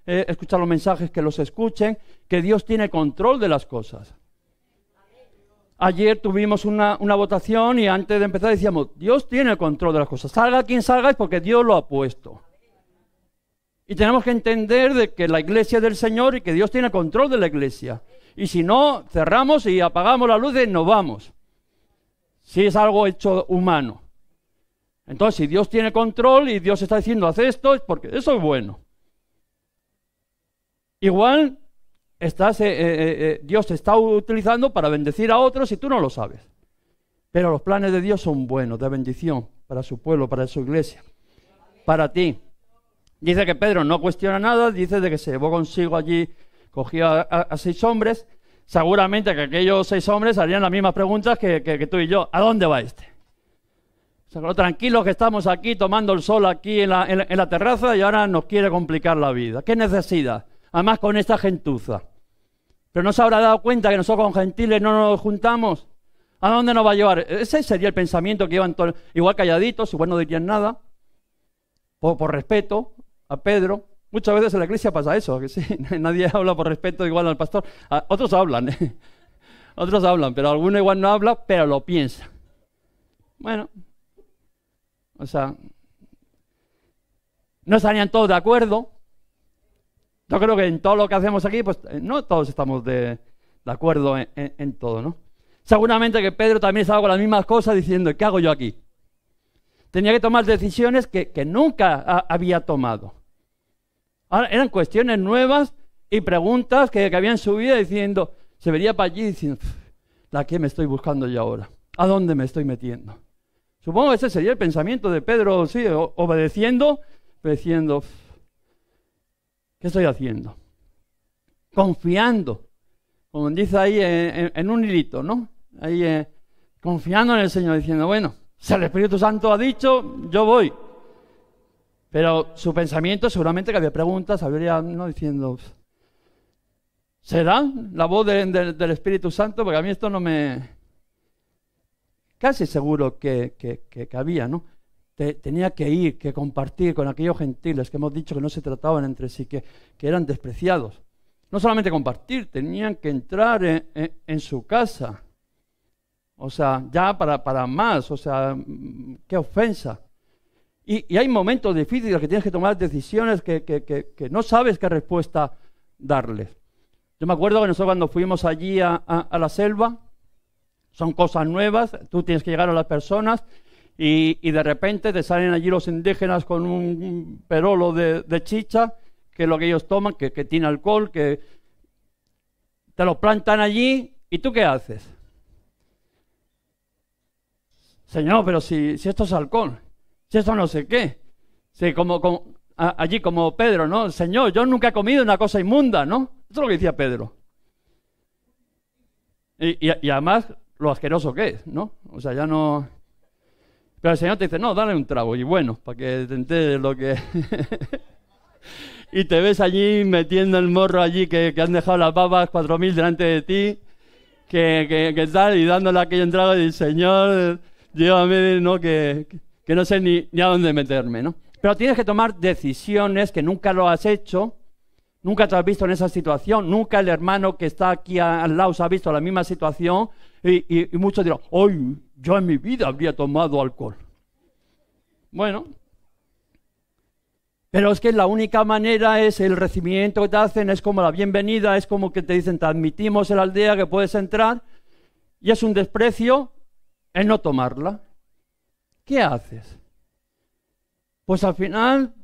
Speaker 1: escuchar los mensajes, que los escuchen, que Dios tiene control de las cosas. Ayer tuvimos una votación y antes de empezar decíamos, Dios tiene el control de las cosas. Salga quien salga es porque Dios lo ha puesto. Y tenemos que entender de que la iglesia es del Señor y que Dios tiene control de la iglesia. Y si no, cerramos y apagamos la luz y nos vamos. Si es algo hecho humano. Entonces, si Dios tiene control y Dios está diciendo, haz esto, es porque eso es bueno. Igual, Dios te está utilizando para bendecir a otros y tú no lo sabes. Pero los planes de Dios son buenos, de bendición para su pueblo, para su iglesia, para ti. Dice que Pedro no cuestiona nada, dice de que se llevó consigo allí, cogió a 6 hombres. Seguramente que aquellos 6 hombres harían las mismas preguntas que tú y yo. ¿A dónde va este? O sea, lo tranquilos que estamos aquí tomando el sol aquí en la terraza y ahora nos quiere complicar la vida. ¿Qué necesidad? Además con esta gentuza. Pero no se habrá dado cuenta que nosotros con gentiles no nos juntamos. ¿A dónde nos va a llevar? Ese sería el pensamiento que iban todos, igual calladitos, igual no dirían nada, por respeto a Pedro. Muchas veces en la iglesia pasa eso, que sí, nadie habla por respeto igual al pastor. Otros hablan, otros hablan, pero alguno igual no habla, pero lo piensa. Bueno, o sea, no estarían todos de acuerdo. Yo creo que en todo lo que hacemos aquí, pues no todos estamos de acuerdo en todo, ¿no? Seguramente que Pedro también estaba con las mismas cosas diciendo, ¿qué hago yo aquí? Tenía que tomar decisiones que nunca había tomado. Ahora, eran cuestiones nuevas y preguntas que habían subido diciendo, se vería para allí diciendo, ¿la qué me estoy buscando yo ahora? ¿A dónde me estoy metiendo? Supongo que ese sería el pensamiento de Pedro, sí, obedeciendo, diciendo, ¿qué estoy haciendo? Confiando, como dice ahí en un hilito, ¿no? Ahí confiando en el Señor, diciendo, bueno, si el Espíritu Santo ha dicho, yo voy. Pero su pensamiento seguramente que había preguntas, habría, ¿no? Diciendo, ¿será la voz del Espíritu Santo? Porque a mí esto no me... Casi seguro que había, ¿no? Tenía que ir, que compartir con aquellos gentiles que hemos dicho que no se trataban entre sí, que eran despreciados. No solamente compartir, tenían que entrar en su casa. O sea, ya para más, o sea, qué ofensa. Y hay momentos difíciles que tienes que tomar decisiones que no sabes qué respuesta darles. Yo me acuerdo que nosotros cuando fuimos allí a la selva, son cosas nuevas, tú tienes que llegar a las personas y de repente te salen allí los indígenas con un perolo de chicha, que es lo que ellos toman, que tiene alcohol, que te lo plantan allí, ¿y tú qué haces? Señor, pero si esto es alcohol, si esto no sé qué. Sí, allí como Pedro, ¿no? Señor, yo nunca he comido una cosa inmunda, ¿no? Eso es lo que decía Pedro. Y además, lo asqueroso que es, ¿no? O sea, ya no... Pero el Señor te dice, no, dale un trago. Y bueno, para que te enteres lo que... Y te ves allí metiendo el morro allí que han dejado las babas 4000 delante de ti, que tal, y dándole aquello entrado y Señor, llévame, ¿no? Que no sé ni a dónde meterme, ¿no? Pero tienes que tomar decisiones que nunca lo has hecho, nunca te has visto en esa situación, nunca el hermano que está aquí al lado se ha visto en la misma situación, y muchos dirán, ¡ay, yo en mi vida habría tomado alcohol! Bueno, pero es que la única manera es el recibimiento que te hacen, es como la bienvenida, es como que te dicen, te admitimos en la aldea que puedes entrar, y es un desprecio el no tomarla. ¿Qué haces? Pues al final,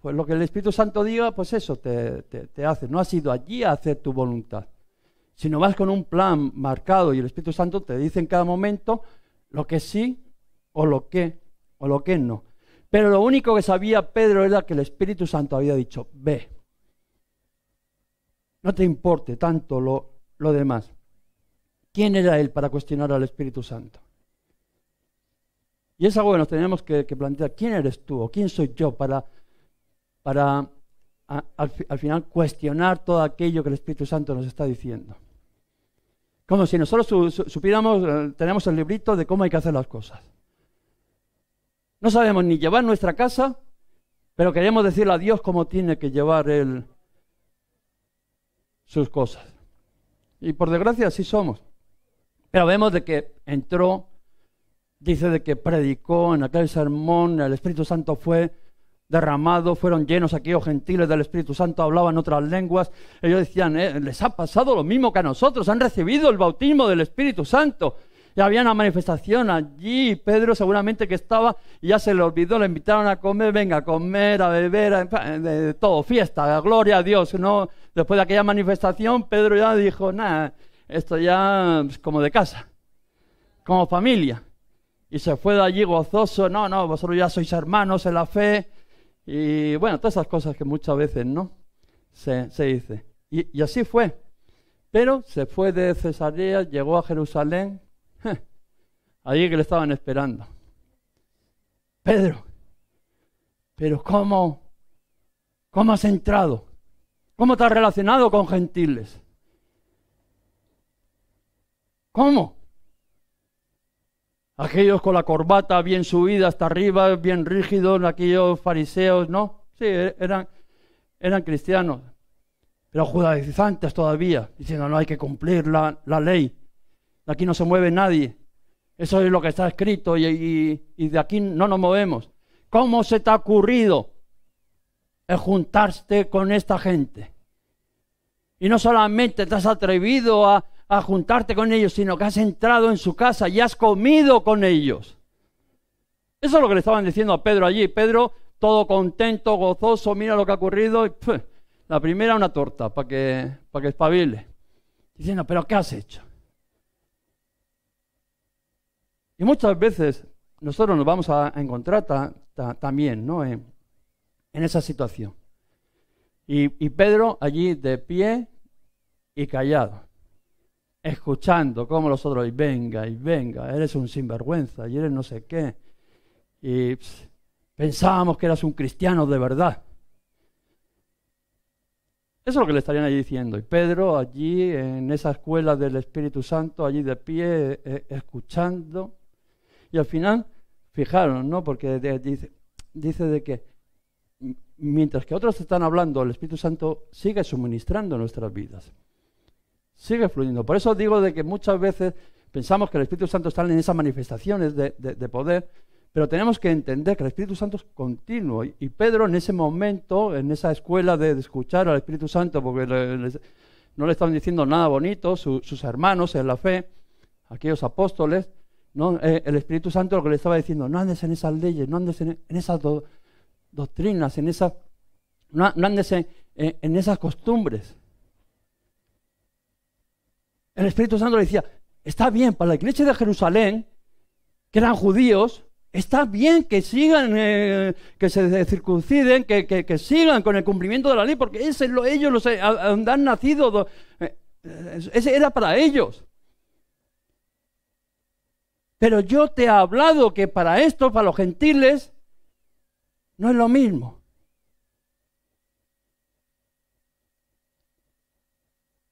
Speaker 1: pues lo que el Espíritu Santo diga, pues eso te hace. No has ido allí a hacer tu voluntad, sino vas con un plan marcado y el Espíritu Santo te dice en cada momento lo que sí o lo que no. Pero lo único que sabía Pedro era que el Espíritu Santo había dicho, ve. No te importe tanto lo demás. ¿Quién era él para cuestionar al Espíritu Santo? Y es algo que nos tenemos que plantear. ¿Quién eres tú o quién soy yo para al final cuestionar todo aquello que el Espíritu Santo nos está diciendo? Como si nosotros supiéramos, tenemos el librito de cómo hay que hacer las cosas. No sabemos ni llevar nuestra casa, pero queremos decirle a Dios cómo tiene que llevar Él sus cosas. Y por desgracia así somos. Pero vemos de que entró, dice de que predicó en aquel sermón, el Espíritu Santo fue derramado, fueron llenos aquellos gentiles del Espíritu Santo, hablaban otras lenguas. Ellos decían, les ha pasado lo mismo que a nosotros, han recibido el bautismo del Espíritu Santo. Y había una manifestación allí, Pedro seguramente que estaba, y ya se le olvidó, le invitaron a comer, venga a comer, a beber, de todo, fiesta, gloria a Dios, ¿no? Después de aquella manifestación, Pedro ya dijo, nada, esto ya es como de casa, como familia. Y se fue de allí gozoso, no, vosotros ya sois hermanos en la fe, y bueno, todas esas cosas que muchas veces, ¿no? Se dice. Y así fue. Pero se fue de Cesarea, llegó a Jerusalén, allí que le estaban esperando. Pedro, pero ¿cómo has entrado? ¿Cómo te has relacionado con gentiles? ¿Cómo? Aquellos con la corbata bien subida hasta arriba, bien rígidos, aquellos fariseos, ¿no? Sí, eran cristianos, pero judaizantes todavía, diciendo no hay que cumplir la ley. De aquí no se mueve nadie. Eso es lo que está escrito y de aquí no nos movemos. ¿Cómo se te ha ocurrido el juntarte con esta gente? Y no solamente te has atrevido a juntarte con ellos, sino que has entrado en su casa y has comido con ellos. Eso es lo que le estaban diciendo a Pedro allí. Pedro, todo contento, gozoso, mira lo que ha ocurrido. Y, la primera una torta para que espabile. Diciendo, ¿pero qué has hecho? Y muchas veces nosotros nos vamos a encontrar también, ¿no? en esa situación. Y Pedro allí de pie y callado, escuchando cómo los otros, y venga, eres un sinvergüenza, y eres no sé qué. Y pensábamos que eras un cristiano de verdad. Eso es lo que le estarían allí diciendo. Y Pedro allí en esa escuela del Espíritu Santo, allí de pie, escuchando. Y al final, fijaros, ¿no? Porque dice de que mientras que otros están hablando, el Espíritu Santo sigue suministrando nuestras vidas. Sigue fluyendo. Por eso digo de que muchas veces pensamos que el Espíritu Santo está en esas manifestaciones de poder, pero tenemos que entender que el Espíritu Santo es continuo. Y Pedro en ese momento, en esa escuela de escuchar al Espíritu Santo, porque no le estaban diciendo nada bonito, sus hermanos en la fe, aquellos apóstoles, ¿no? El Espíritu Santo lo que le estaba diciendo, no andes en esas leyes, no andes en esas doctrinas, no andes en esas costumbres. El Espíritu Santo le decía, está bien, para la iglesia de Jerusalén, que eran judíos, está bien que sigan, que se circunciden, que sigan con el cumplimiento de la ley, porque ellos donde han nacido, ese era para ellos. Pero yo te he hablado que para esto, para los gentiles, no es lo mismo.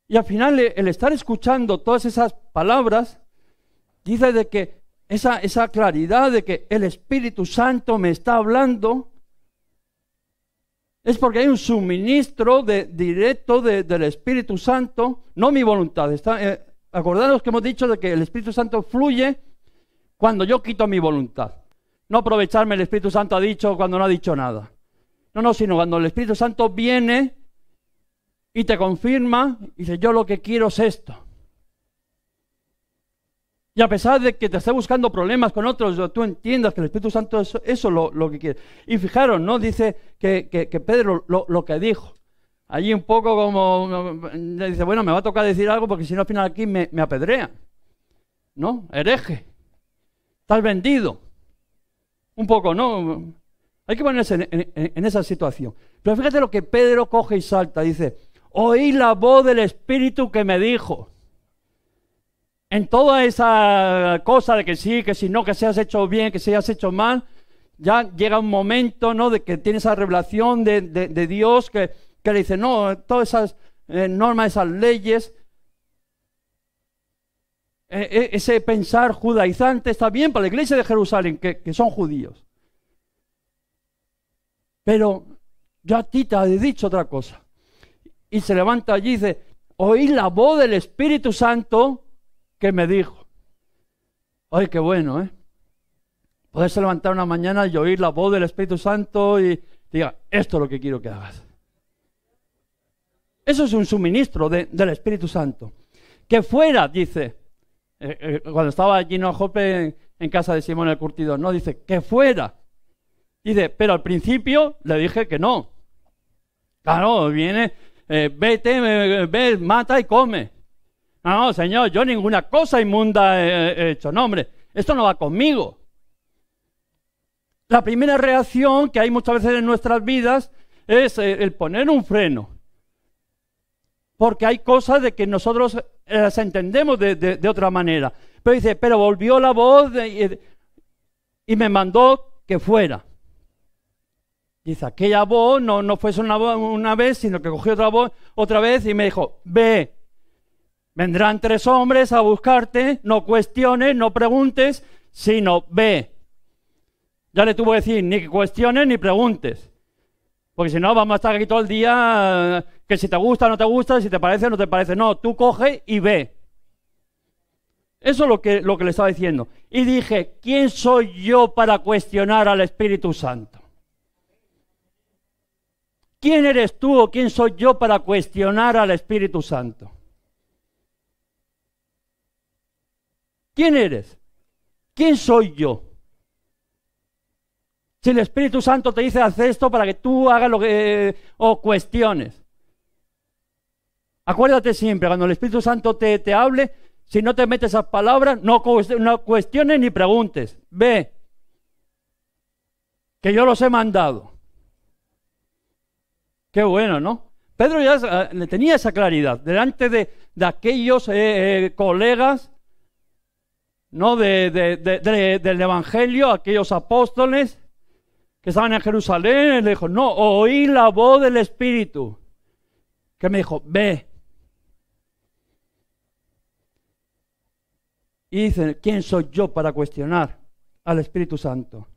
Speaker 1: Y al final el estar escuchando todas esas palabras, dice de que esa claridad de que el Espíritu Santo me está hablando, es porque hay un suministro directo del Espíritu Santo, no mi voluntad. Acordaros que hemos dicho de que el Espíritu Santo fluye cuando yo quito mi voluntad. No aprovecharme el Espíritu Santo ha dicho cuando no ha dicho nada. No, sino cuando el Espíritu Santo viene y te confirma y dice, yo lo que quiero es esto. Y a pesar de que te esté buscando problemas con otros, tú entiendas que el Espíritu Santo es eso lo que quiere. Y fijaros, ¿no? Dice que Pedro lo que dijo. Allí un poco como, dice, bueno, me va a tocar decir algo porque si no al final aquí me apedrean. ¿No? Hereje. Estás vendido. Un poco, ¿no? Hay que ponerse en esa situación. Pero fíjate lo que Pedro coge y salta. Dice, oí la voz del Espíritu que me dijo. En toda esa cosa de que sí, que si no, que se has hecho bien, que se has hecho mal, ya llega un momento, ¿no? De que tiene esa revelación de Dios que le dice, no, todas esas normas, esas leyes, ese pensar judaizante está bien para la iglesia de Jerusalén, que son judíos. Pero yo a ti te he dicho otra cosa. Y se levanta allí y dice, oí la voz del Espíritu Santo que me dijo. Ay, qué bueno, ¿eh? Poderse levantar una mañana y oír la voz del Espíritu Santo y diga, esto es lo que quiero que hagas. Eso es un suministro del Espíritu Santo. Que fuera, dice, cuando estaba allí en Jope, en casa de Simón el Curtidor, no, dice, que fuera. Dice, pero al principio le dije que no. Claro, viene, vete, ve, mata y come. No, Señor, yo ninguna cosa inmunda he hecho. No, hombre, esto no va conmigo. La primera reacción que hay muchas veces en nuestras vidas es el poner un freno. Porque hay cosas de que nosotros las entendemos de otra manera. Pero dice, pero volvió la voz y me mandó que fuera. Dice, aquella voz no fue una vez, sino que cogió otra voz otra vez y me dijo, ve. Vendrán 3 hombres a buscarte, no cuestiones, no preguntes, sino ve. Ya le tuvo que decir, ni cuestiones ni preguntes. Porque si no, vamos a estar aquí todo el día, que si te gusta o no te gusta, si te parece o no te parece. No, tú coge y ve. Eso es lo que le estaba diciendo. Y dije, ¿quién soy yo para cuestionar al Espíritu Santo? ¿Quién eres tú o quién soy yo para cuestionar al Espíritu Santo? ¿Quién eres? ¿Quién soy yo? Si el Espíritu Santo te dice hacer esto para que tú hagas lo que o cuestiones. Acuérdate siempre, cuando el Espíritu Santo te hable, si no te metes esas palabras, no cuestiones ni preguntes. Ve, que yo los he mandado. Qué bueno, ¿no? Pedro ya tenía esa claridad delante de aquellos colegas, ¿no? Del Evangelio, aquellos apóstoles que estaban en Jerusalén. Él le dijo, no, oí la voz del Espíritu, que me dijo, ve. Y dice, ¿quién soy yo para cuestionar al Espíritu Santo?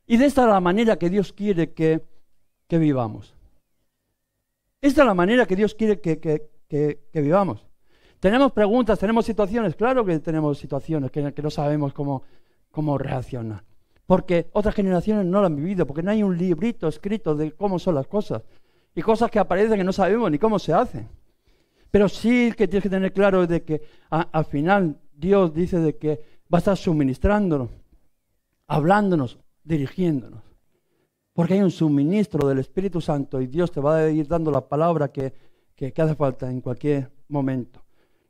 Speaker 1: Y de esta es la manera que Dios quiere que vivamos. Esta es la manera que Dios quiere que vivamos. ¿Tenemos preguntas? ¿Tenemos situaciones? Claro que tenemos situaciones que no sabemos cómo reaccionar. Porque otras generaciones no lo han vivido, porque no hay un librito escrito de cómo son las cosas. Y cosas que aparecen que no sabemos ni cómo se hacen. Pero sí que tienes que tener claro de que al final Dios dice de que va a estar suministrándonos, hablándonos, dirigiéndonos. Porque hay un suministro del Espíritu Santo y Dios te va a ir dando la palabra que hace falta en cualquier momento,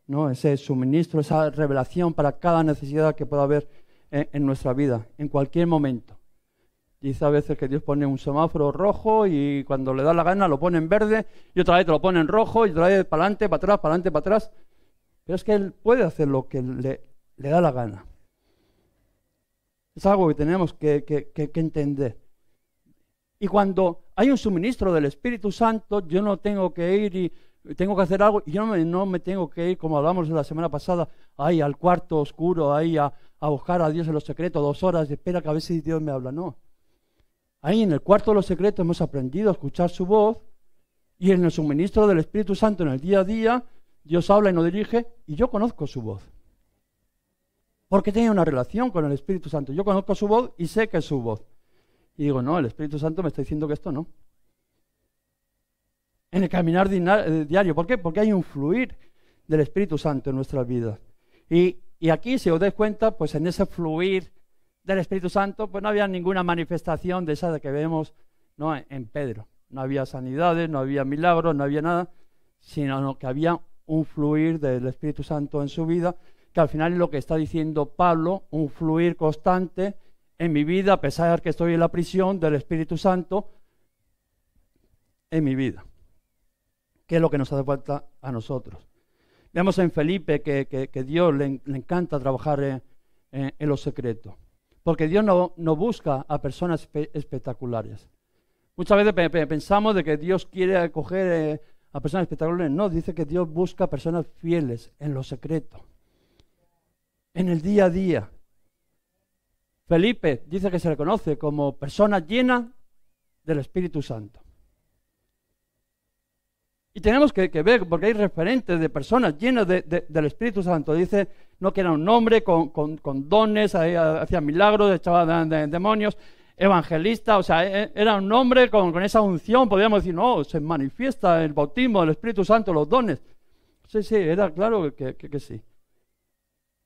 Speaker 1: ¿no? Ese suministro, esa revelación para cada necesidad que pueda haber en nuestra vida, en cualquier momento. Dice a veces que Dios pone un semáforo rojo y cuando le da la gana lo pone en verde y otra vez te lo pone en rojo y otra vez para adelante, para atrás, para adelante, para atrás. Pero es que Él puede hacer lo que le da la gana. Es algo que tenemos que entender. Y cuando hay un suministro del Espíritu Santo, yo no tengo que ir y tengo que hacer algo, y yo no me tengo que ir, como hablamos la semana pasada, ahí al cuarto oscuro, ahí a buscar a Dios en los secretos, 2 horas, y espera que a ver si Dios me habla. No. Ahí en el cuarto de los secretos hemos aprendido a escuchar su voz, y en el suministro del Espíritu Santo en el día a día, Dios habla y nos dirige, y yo conozco su voz. Porque tengo una relación con el Espíritu Santo. Yo conozco su voz y sé que es su voz. Y digo, no, el Espíritu Santo me está diciendo que esto no. En el caminar diario. ¿Por qué? Porque hay un fluir del Espíritu Santo en nuestras vidas. Y aquí, si os dais cuenta, pues en ese fluir del Espíritu Santo, pues no había ninguna manifestación de esa que vemos, ¿no?, en Pedro. No había sanidades, no había milagros, no había nada, sino que había un fluir del Espíritu Santo en su vida, que al final es lo que está diciendo Pablo, un fluir constante en mi vida, a pesar de que estoy en la prisión del Espíritu Santo en mi vida, que es lo que nos hace falta a nosotros. Vemos en Felipe que Dios le encanta trabajar en los secretos, porque Dios no busca a personas espectaculares. Muchas veces pensamos de que Dios quiere acoger a personas espectaculares. No, dice que Dios busca a personas fieles en lo secreto, en el día a día. Felipe dice que se le conoce como persona llena del Espíritu Santo. Y tenemos que ver, porque hay referentes de personas llenas del Espíritu Santo. Dice, no, que era un hombre con dones, hacía milagros, echaba demonios, evangelista, o sea, era un hombre con esa unción. Podríamos decir, no, se manifiesta el bautismo del Espíritu Santo, los dones. Sí, era claro que sí.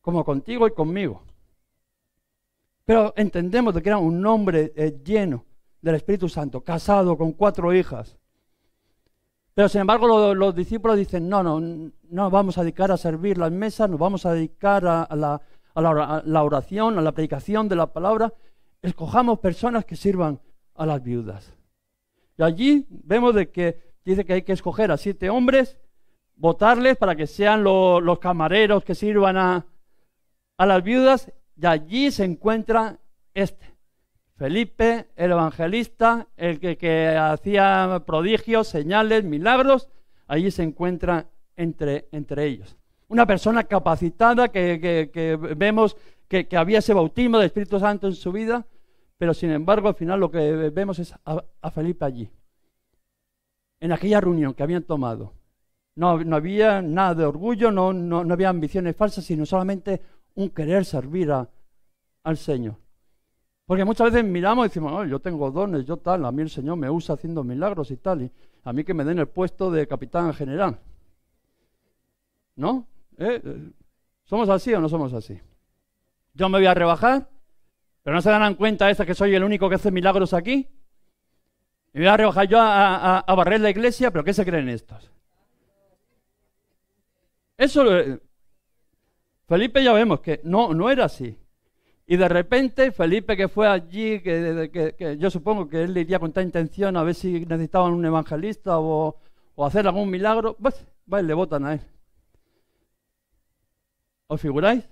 Speaker 1: Como contigo y conmigo. Pero entendemos de que era un hombre lleno del Espíritu Santo, casado con 4 hijas. Pero sin embargo los discípulos dicen, no vamos a dedicar a servir las mesas, nos vamos a dedicar a la oración, a la predicación de la palabra. Escojamos personas que sirvan a las viudas. Y allí vemos de que dice que hay que escoger a 7 hombres, votarles para que sean los camareros que sirvan a las viudas. Y allí se encuentra Felipe, el evangelista, el que hacía prodigios, señales, milagros. Allí se encuentra entre ellos. Una persona capacitada que vemos que había ese bautismo del Espíritu Santo en su vida, pero sin embargo al final lo que vemos es a Felipe allí, en aquella reunión que habían tomado. No había nada de orgullo, no había ambiciones falsas, sino solamente un querer servir al Señor. Porque muchas veces miramos y decimos, yo tengo dones, yo tal, a mí el Señor me usa haciendo milagros y tal, y a mí que me den el puesto de capitán general. ¿No? ¿Somos así o no somos así? Yo me voy a rebajar, pero no se dan cuenta que soy el único que hace milagros aquí. Me voy a rebajar yo a barrer la iglesia, pero ¿qué se creen estos? Eso, Felipe ya vemos que no era así. Y de repente Felipe, que fue allí, que yo supongo que él iría con tal intención a ver si necesitaban un evangelista o hacer algún milagro, pues va y le votan a él. ¿Os figuráis?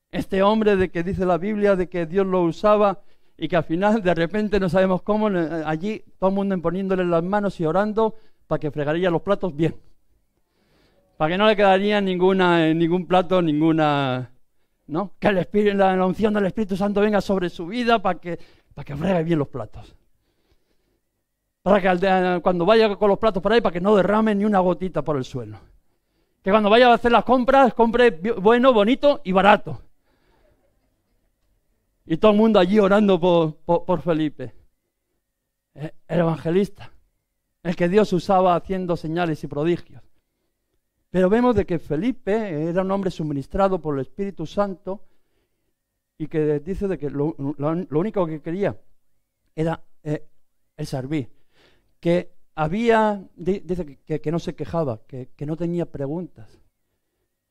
Speaker 1: Este hombre de que dice la Biblia de que Dios lo usaba y que al final de repente no sabemos cómo, allí todo el mundo poniéndole las manos y orando para que fregaría los platos bien. Para que no le quedaría ningún plato, ninguna... ¿no? Que la unción del Espíritu Santo venga sobre su vida para que fregue bien los platos. Para que cuando vaya con los platos por ahí, para que no derrame ni una gotita por el suelo. Que cuando vaya a hacer las compras, compre bueno, bonito y barato. Y todo el mundo allí orando por Felipe. El evangelista. El que Dios usaba haciendo señales y prodigios. Pero vemos de que Felipe era un hombre suministrado por el Espíritu Santo y que dice de que lo único que quería era el servir. Que dice que no se quejaba, que no tenía preguntas.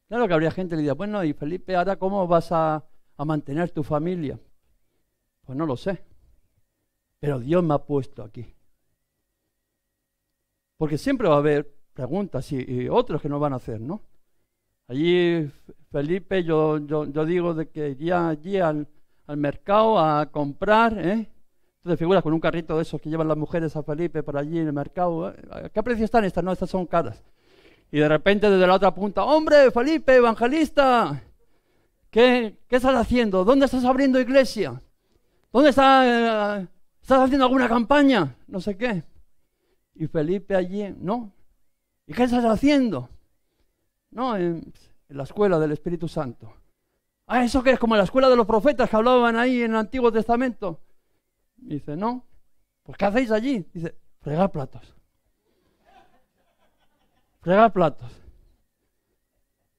Speaker 1: Claro que habría gente que le diría, bueno, y Felipe, ¿ahora cómo vas a mantener tu familia? Pues no lo sé, pero Dios me ha puesto aquí. Porque siempre va a haber preguntas y otros que no van a hacer, ¿no? Allí Felipe, yo digo de que ya allí al al mercado a comprar, ¿eh? Tú te figuras con un carrito de esos que llevan las mujeres a Felipe por allí en el mercado. ¿A qué precio están estas? No, estas son caras. Y de repente desde la otra punta, ¡hombre, Felipe, evangelista! ¿Qué estás haciendo? ¿Dónde estás abriendo iglesia? ¿Dónde estás haciendo alguna campaña? No sé qué. Y Felipe allí, no. ¿Y qué estás haciendo? No, en la escuela del Espíritu Santo. Ah, ¿eso qué es? Como la escuela de los profetas que hablaban ahí en el Antiguo Testamento. Y dice, no. Pues ¿qué hacéis allí? Dice, fregar platos. Fregar platos.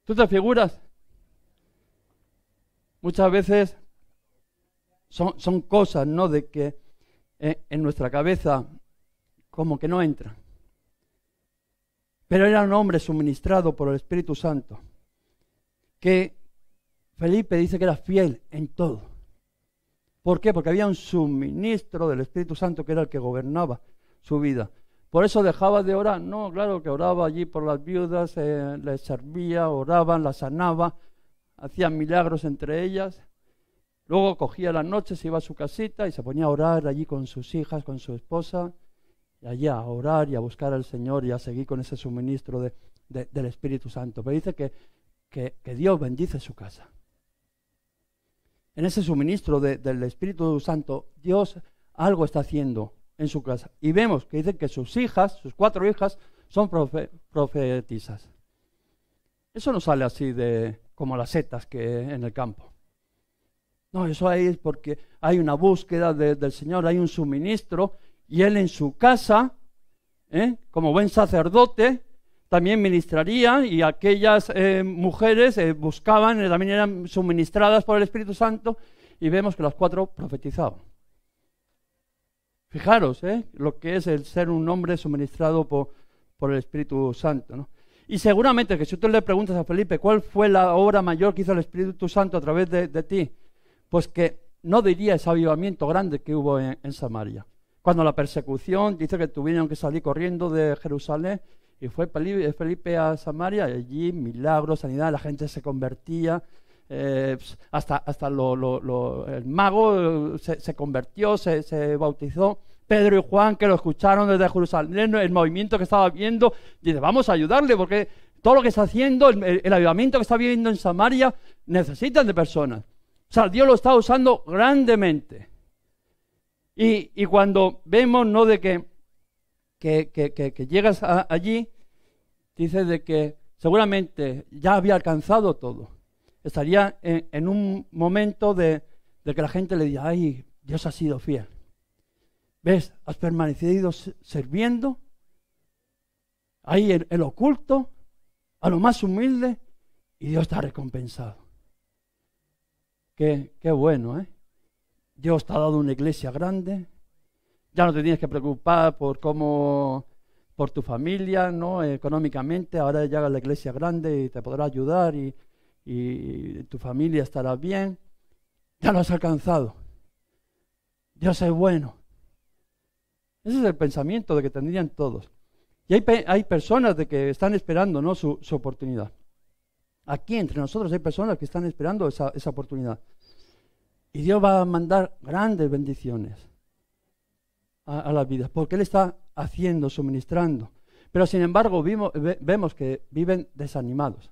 Speaker 1: ¿Tú te figuras? Muchas veces son cosas, ¿no? De que en nuestra cabeza como que no entra. Pero era un hombre suministrado por el Espíritu Santo, que Felipe dice que era fiel en todo. ¿Por qué? Porque había un suministro del Espíritu Santo que era el que gobernaba su vida. Por eso dejaba de orar. No, claro que oraba allí por las viudas, les servía, oraban, las sanaba, hacían milagros entre ellas. Luego cogía las noches, iba a su casita y se ponía a orar allí con sus hijas, con su esposa, y allí a orar y a buscar al Señor y a seguir con ese suministro del Espíritu Santo. Pero dice que Dios bendice su casa. En ese suministro del Espíritu Santo, Dios algo está haciendo en su casa. Y vemos que dice que sus hijas, sus 4 hijas, son profetisas. Eso no sale así como las setas que en el campo. No, eso ahí es porque hay una búsqueda del Señor, hay un suministro, y él en su casa, como buen sacerdote, también ministraría, y aquellas mujeres buscaban, también eran suministradas por el Espíritu Santo, y vemos que las 4 profetizaban. Fijaros, lo que es el ser un hombre suministrado por el Espíritu Santo, ¿no? Y seguramente que si tú le preguntas a Felipe cuál fue la obra mayor que hizo el Espíritu Santo a través de ti, pues que no diría ese avivamiento grande que hubo en Samaria. Cuando la persecución, dice que tuvieron que salir corriendo de Jerusalén, y fue Felipe a Samaria, y allí milagros, sanidad, la gente se convertía, hasta el mago se convirtió, se bautizó. Pedro y Juan, que lo escucharon desde Jerusalén, el movimiento que estaba viendo, dice, vamos a ayudarle, porque todo lo que está haciendo, el avivamiento que está viviendo en Samaria, necesitan de personas. O sea, Dios lo está usando grandemente. Y cuando vemos, ¿no?, de que llegas allí, dice de que seguramente ya había alcanzado todo. Estaría en un momento de que la gente le diga, ay, Dios ha sido fiel. ¿Ves? Has permanecido sirviendo ahí en el oculto, a lo más humilde, y Dios te ha recompensado. Qué bueno, ¿eh? Dios te ha dado una iglesia grande. Ya no te tienes que preocupar por tu familia, ¿no? Económicamente. Ahora ya la iglesia grande y te podrá ayudar y tu familia estará bien. Ya lo has alcanzado. Dios es bueno. Ese es el pensamiento de que tendrían todos. Y hay personas de que están esperando, ¿no?, su oportunidad. Aquí entre nosotros hay personas que están esperando esa oportunidad. Y Dios va a mandar grandes bendiciones a las vidas, porque Él está haciendo, suministrando. Pero sin embargo vemos que viven desanimados.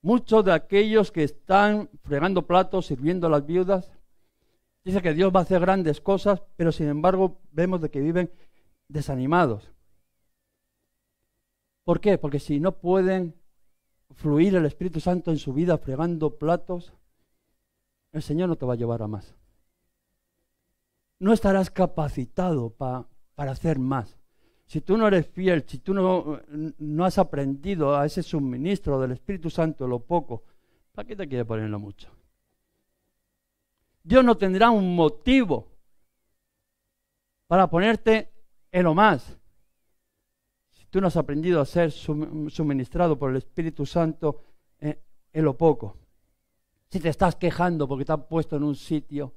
Speaker 1: Muchos de aquellos que están fregando platos, sirviendo a las viudas, dice que Dios va a hacer grandes cosas, pero sin embargo vemos de que viven desanimados. ¿Por qué? Porque si no pueden fluir el Espíritu Santo en su vida fregando platos, el Señor no te va a llevar a más. No estarás capacitado para hacer más. Si tú no eres fiel, si tú no has aprendido a ese suministro del Espíritu Santo lo poco, ¿para qué te quiere ponerlo mucho? Dios no tendrá un motivo para ponerte en lo más. Si tú no has aprendido a ser suministrado por el Espíritu Santo en lo poco. Si te estás quejando porque te han puesto en un sitio,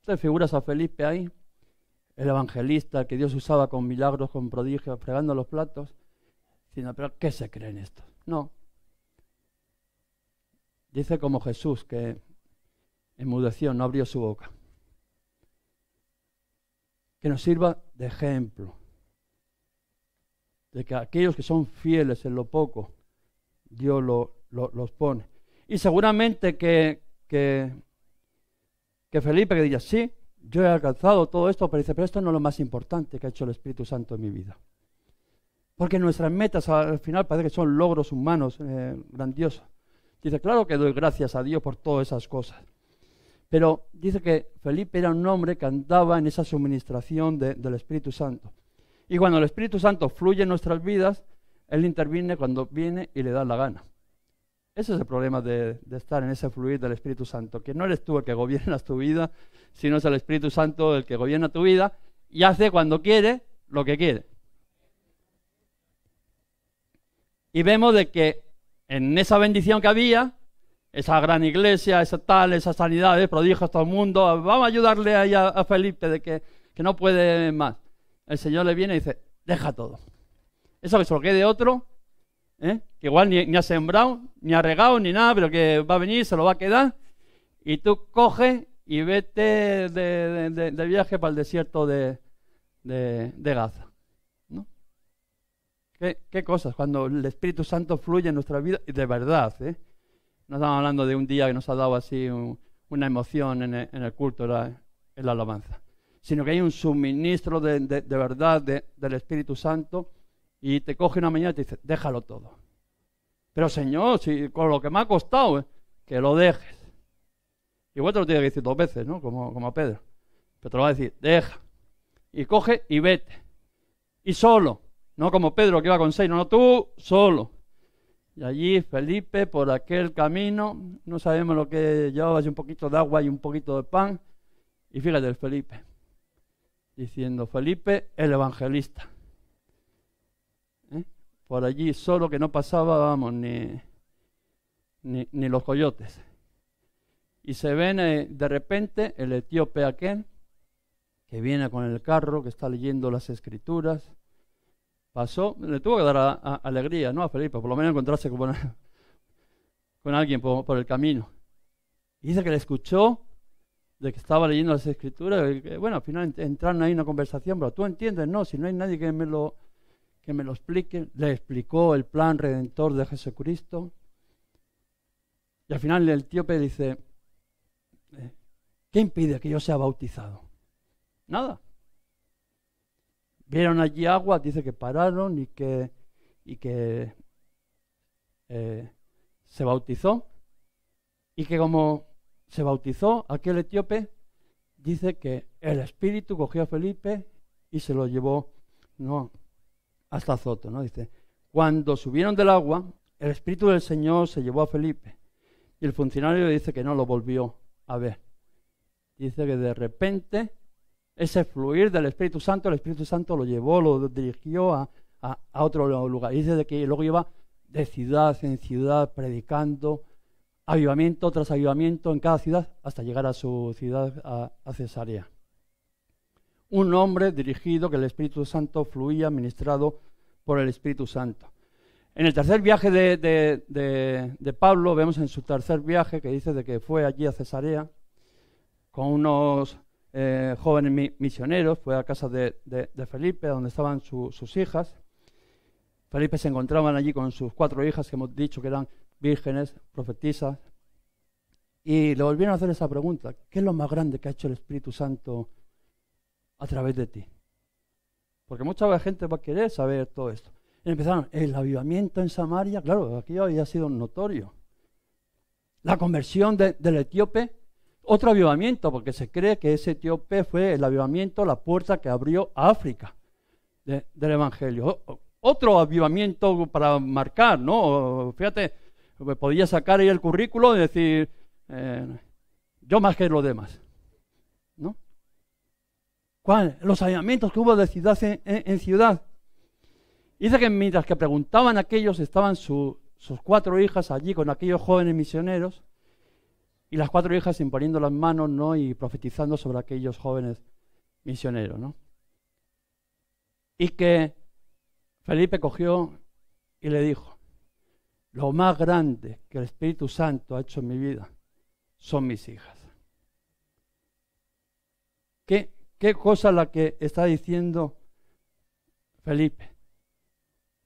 Speaker 1: ¿te figuras a Felipe ahí? El evangelista que Dios usaba con milagros, con prodigios, fregando los platos, diciendo, ¿pero qué se creen estos? No. Dice como Jesús que enmudeció, no abrió su boca. Que nos sirva de ejemplo, de que aquellos que son fieles en lo poco, Dios los pone. Y seguramente que Felipe que diría, sí, yo he alcanzado todo esto, pero dice, pero esto no es lo más importante que ha hecho el Espíritu Santo en mi vida. Porque nuestras metas al final parece que son logros humanos grandiosos. Dice, claro que doy gracias a Dios por todas esas cosas. Pero dice que Felipe era un hombre que andaba en esa suministración del Espíritu Santo. Y cuando el Espíritu Santo fluye en nuestras vidas, Él interviene cuando viene y le da la gana. Ese es el problema de estar en ese fluir del Espíritu Santo, que no eres tú el que gobiernas tu vida, sino es el Espíritu Santo el que gobierna tu vida y hace cuando quiere lo que quiere. Y vemos de que en esa bendición que había, esa gran iglesia, esas sanidades, prodigios a todo el mundo, vamos a ayudarle ahí a Felipe de que no puede más. El Señor le viene y dice, deja todo. Eso que se lo quede otro, que igual ni ha sembrado, ni ha regado, ni nada, pero que va a venir, se lo va a quedar, y tú coge y vete de viaje para el desierto de Gaza. ¿No? ¿Qué cosas? Cuando el Espíritu Santo fluye en nuestra vida, de verdad, no estamos hablando de un día que nos ha dado así una emoción en el culto, en la alabanza, sino que hay un suministro de verdad del Espíritu Santo y te coge una mañana y te dice, déjalo todo. Pero Señor, si con lo que me ha costado, que lo dejes. Igual te lo tiene que decir 2 veces, ¿no? Como a Pedro. Pero te lo va a decir, deja. Y coge y vete. Y solo. No como Pedro que iba con 6, no, tú solo. Y allí Felipe, por aquel camino, no sabemos lo que llevaba, un poquito de agua y un poquito de pan. Y fíjate el Felipe, diciendo, Felipe el evangelista. Por allí solo que no pasaba, vamos, ni los coyotes. Y se ven de repente el etíope aquel, que viene con el carro, que está leyendo las escrituras. Pasó, le tuvo que dar alegría, ¿no? A Felipe, por lo menos encontrarse con alguien por el camino. Y dice que le escuchó de que estaba leyendo las escrituras, y que, bueno, al final entraron ahí en una conversación, pero tú entiendes, no, si no hay nadie que me lo explique. Le explicó el plan redentor de Jesucristo. Y al final el etíope dice, ¿qué impide que yo sea bautizado? Nada. Vieron allí agua, dice que pararon y que se bautizó. Y que como se bautizó aquel etíope, dice que el Espíritu cogió a Felipe y se lo llevó, ¿no?, hasta Azoto, ¿no? Dice, cuando subieron del agua, el Espíritu del Señor se llevó a Felipe. Y el funcionario dice que no lo volvió a ver. Dice que de repente ese fluir del Espíritu Santo, el Espíritu Santo lo llevó, lo dirigió a otro lugar. Y dice que luego iba de ciudad en ciudad predicando, avivamiento tras avivamiento en cada ciudad, hasta llegar a su ciudad, a Cesarea. Un hombre dirigido, que el Espíritu Santo fluía, ministrado por el Espíritu Santo. En el tercer viaje de Pablo, vemos en su tercer viaje, que dice de que fue allí a Cesarea, con unos jóvenes misioneros, fue a casa de Felipe, donde estaban sus hijas. Felipe se encontraban allí con sus 4 hijas, que hemos dicho que eran vírgenes, profetisas, y le volvieron a hacer esa pregunta, ¿qué es lo más grande que ha hecho el Espíritu Santo a través de ti? Porque mucha gente va a querer saber todo esto. Y empezaron, el avivamiento en Samaria, claro, aquí había sido notorio. La conversión del etíope, otro avivamiento, porque se cree que ese etíope fue el avivamiento, la puerta que abrió a África del Evangelio. Otro avivamiento para marcar, ¿no? Fíjate, podía sacar ahí el currículo y decir, yo más que los demás, ¿no? ¿Cuál? Los avivamientos que hubo de ciudad en ciudad. Dice que mientras que preguntaban aquellos, estaban sus 4 hijas allí con aquellos jóvenes misioneros, y las 4 hijas imponiendo las manos, ¿no?, y profetizando sobre aquellos jóvenes misioneros, ¿no? Y que Felipe cogió y le dijo, lo más grande que el Espíritu Santo ha hecho en mi vida son mis hijas. ¿Qué cosa es la que está diciendo Felipe?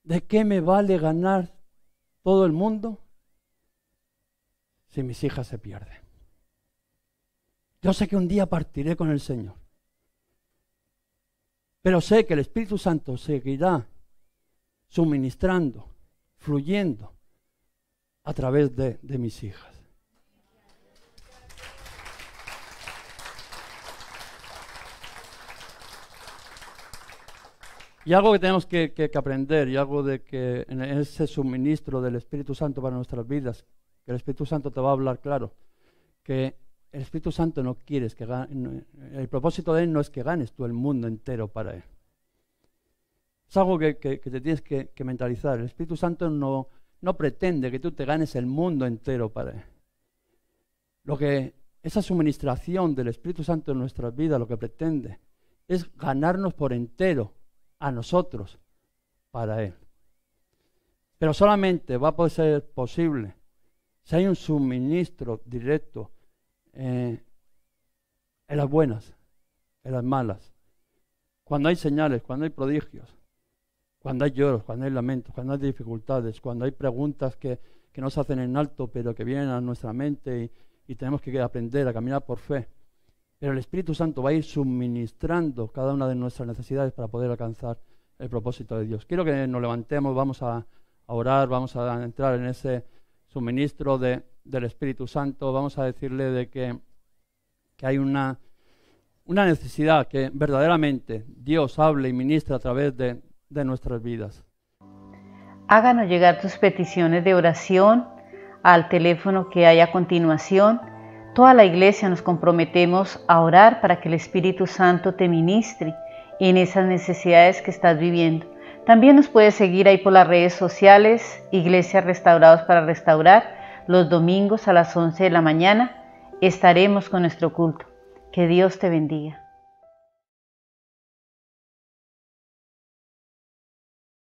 Speaker 1: ¿De qué me vale ganar todo el mundo si mis hijas se pierden? Yo sé que un día partiré con el Señor, pero sé que el Espíritu Santo seguirá suministrando, fluyendo a través de mis hijas. Y algo que tenemos que aprender, y algo de que en ese suministro del Espíritu Santo para nuestras vidas, que el Espíritu Santo te va a hablar claro, que el Espíritu Santo no quiere que el propósito de Él no es que ganes tú el mundo entero para Él. Es algo que te tienes que mentalizar. El Espíritu Santo no pretende que tú te ganes el mundo entero para Él. Esa suministración del Espíritu Santo en nuestras vidas lo que pretende es ganarnos por entero a nosotros para Él. Pero solamente va a poder ser posible si hay un suministro directo en las buenas, en las malas, cuando hay señales, cuando hay prodigios, cuando hay lloros, cuando hay lamentos, cuando hay dificultades, cuando hay preguntas que nos hacen en alto pero que vienen a nuestra mente y tenemos que aprender a caminar por fe. Pero el Espíritu Santo va a ir suministrando cada una de nuestras necesidades para poder alcanzar el propósito de Dios. Quiero que nos levantemos, vamos a orar, vamos a entrar en ese suministro del Espíritu Santo. Vamos a decirle de que hay una necesidad que verdaderamente Dios hable y ministre a través de nuestras vidas.
Speaker 2: Háganos llegar tus peticiones de oración al teléfono que hay a continuación. Toda la iglesia nos comprometemos a orar para que el Espíritu Santo te ministre en esas necesidades que estás viviendo. También nos puedes seguir ahí por las redes sociales, Iglesias Restaurados para Restaurar. Los domingos a las 11 de la mañana estaremos con nuestro culto. Que Dios te bendiga.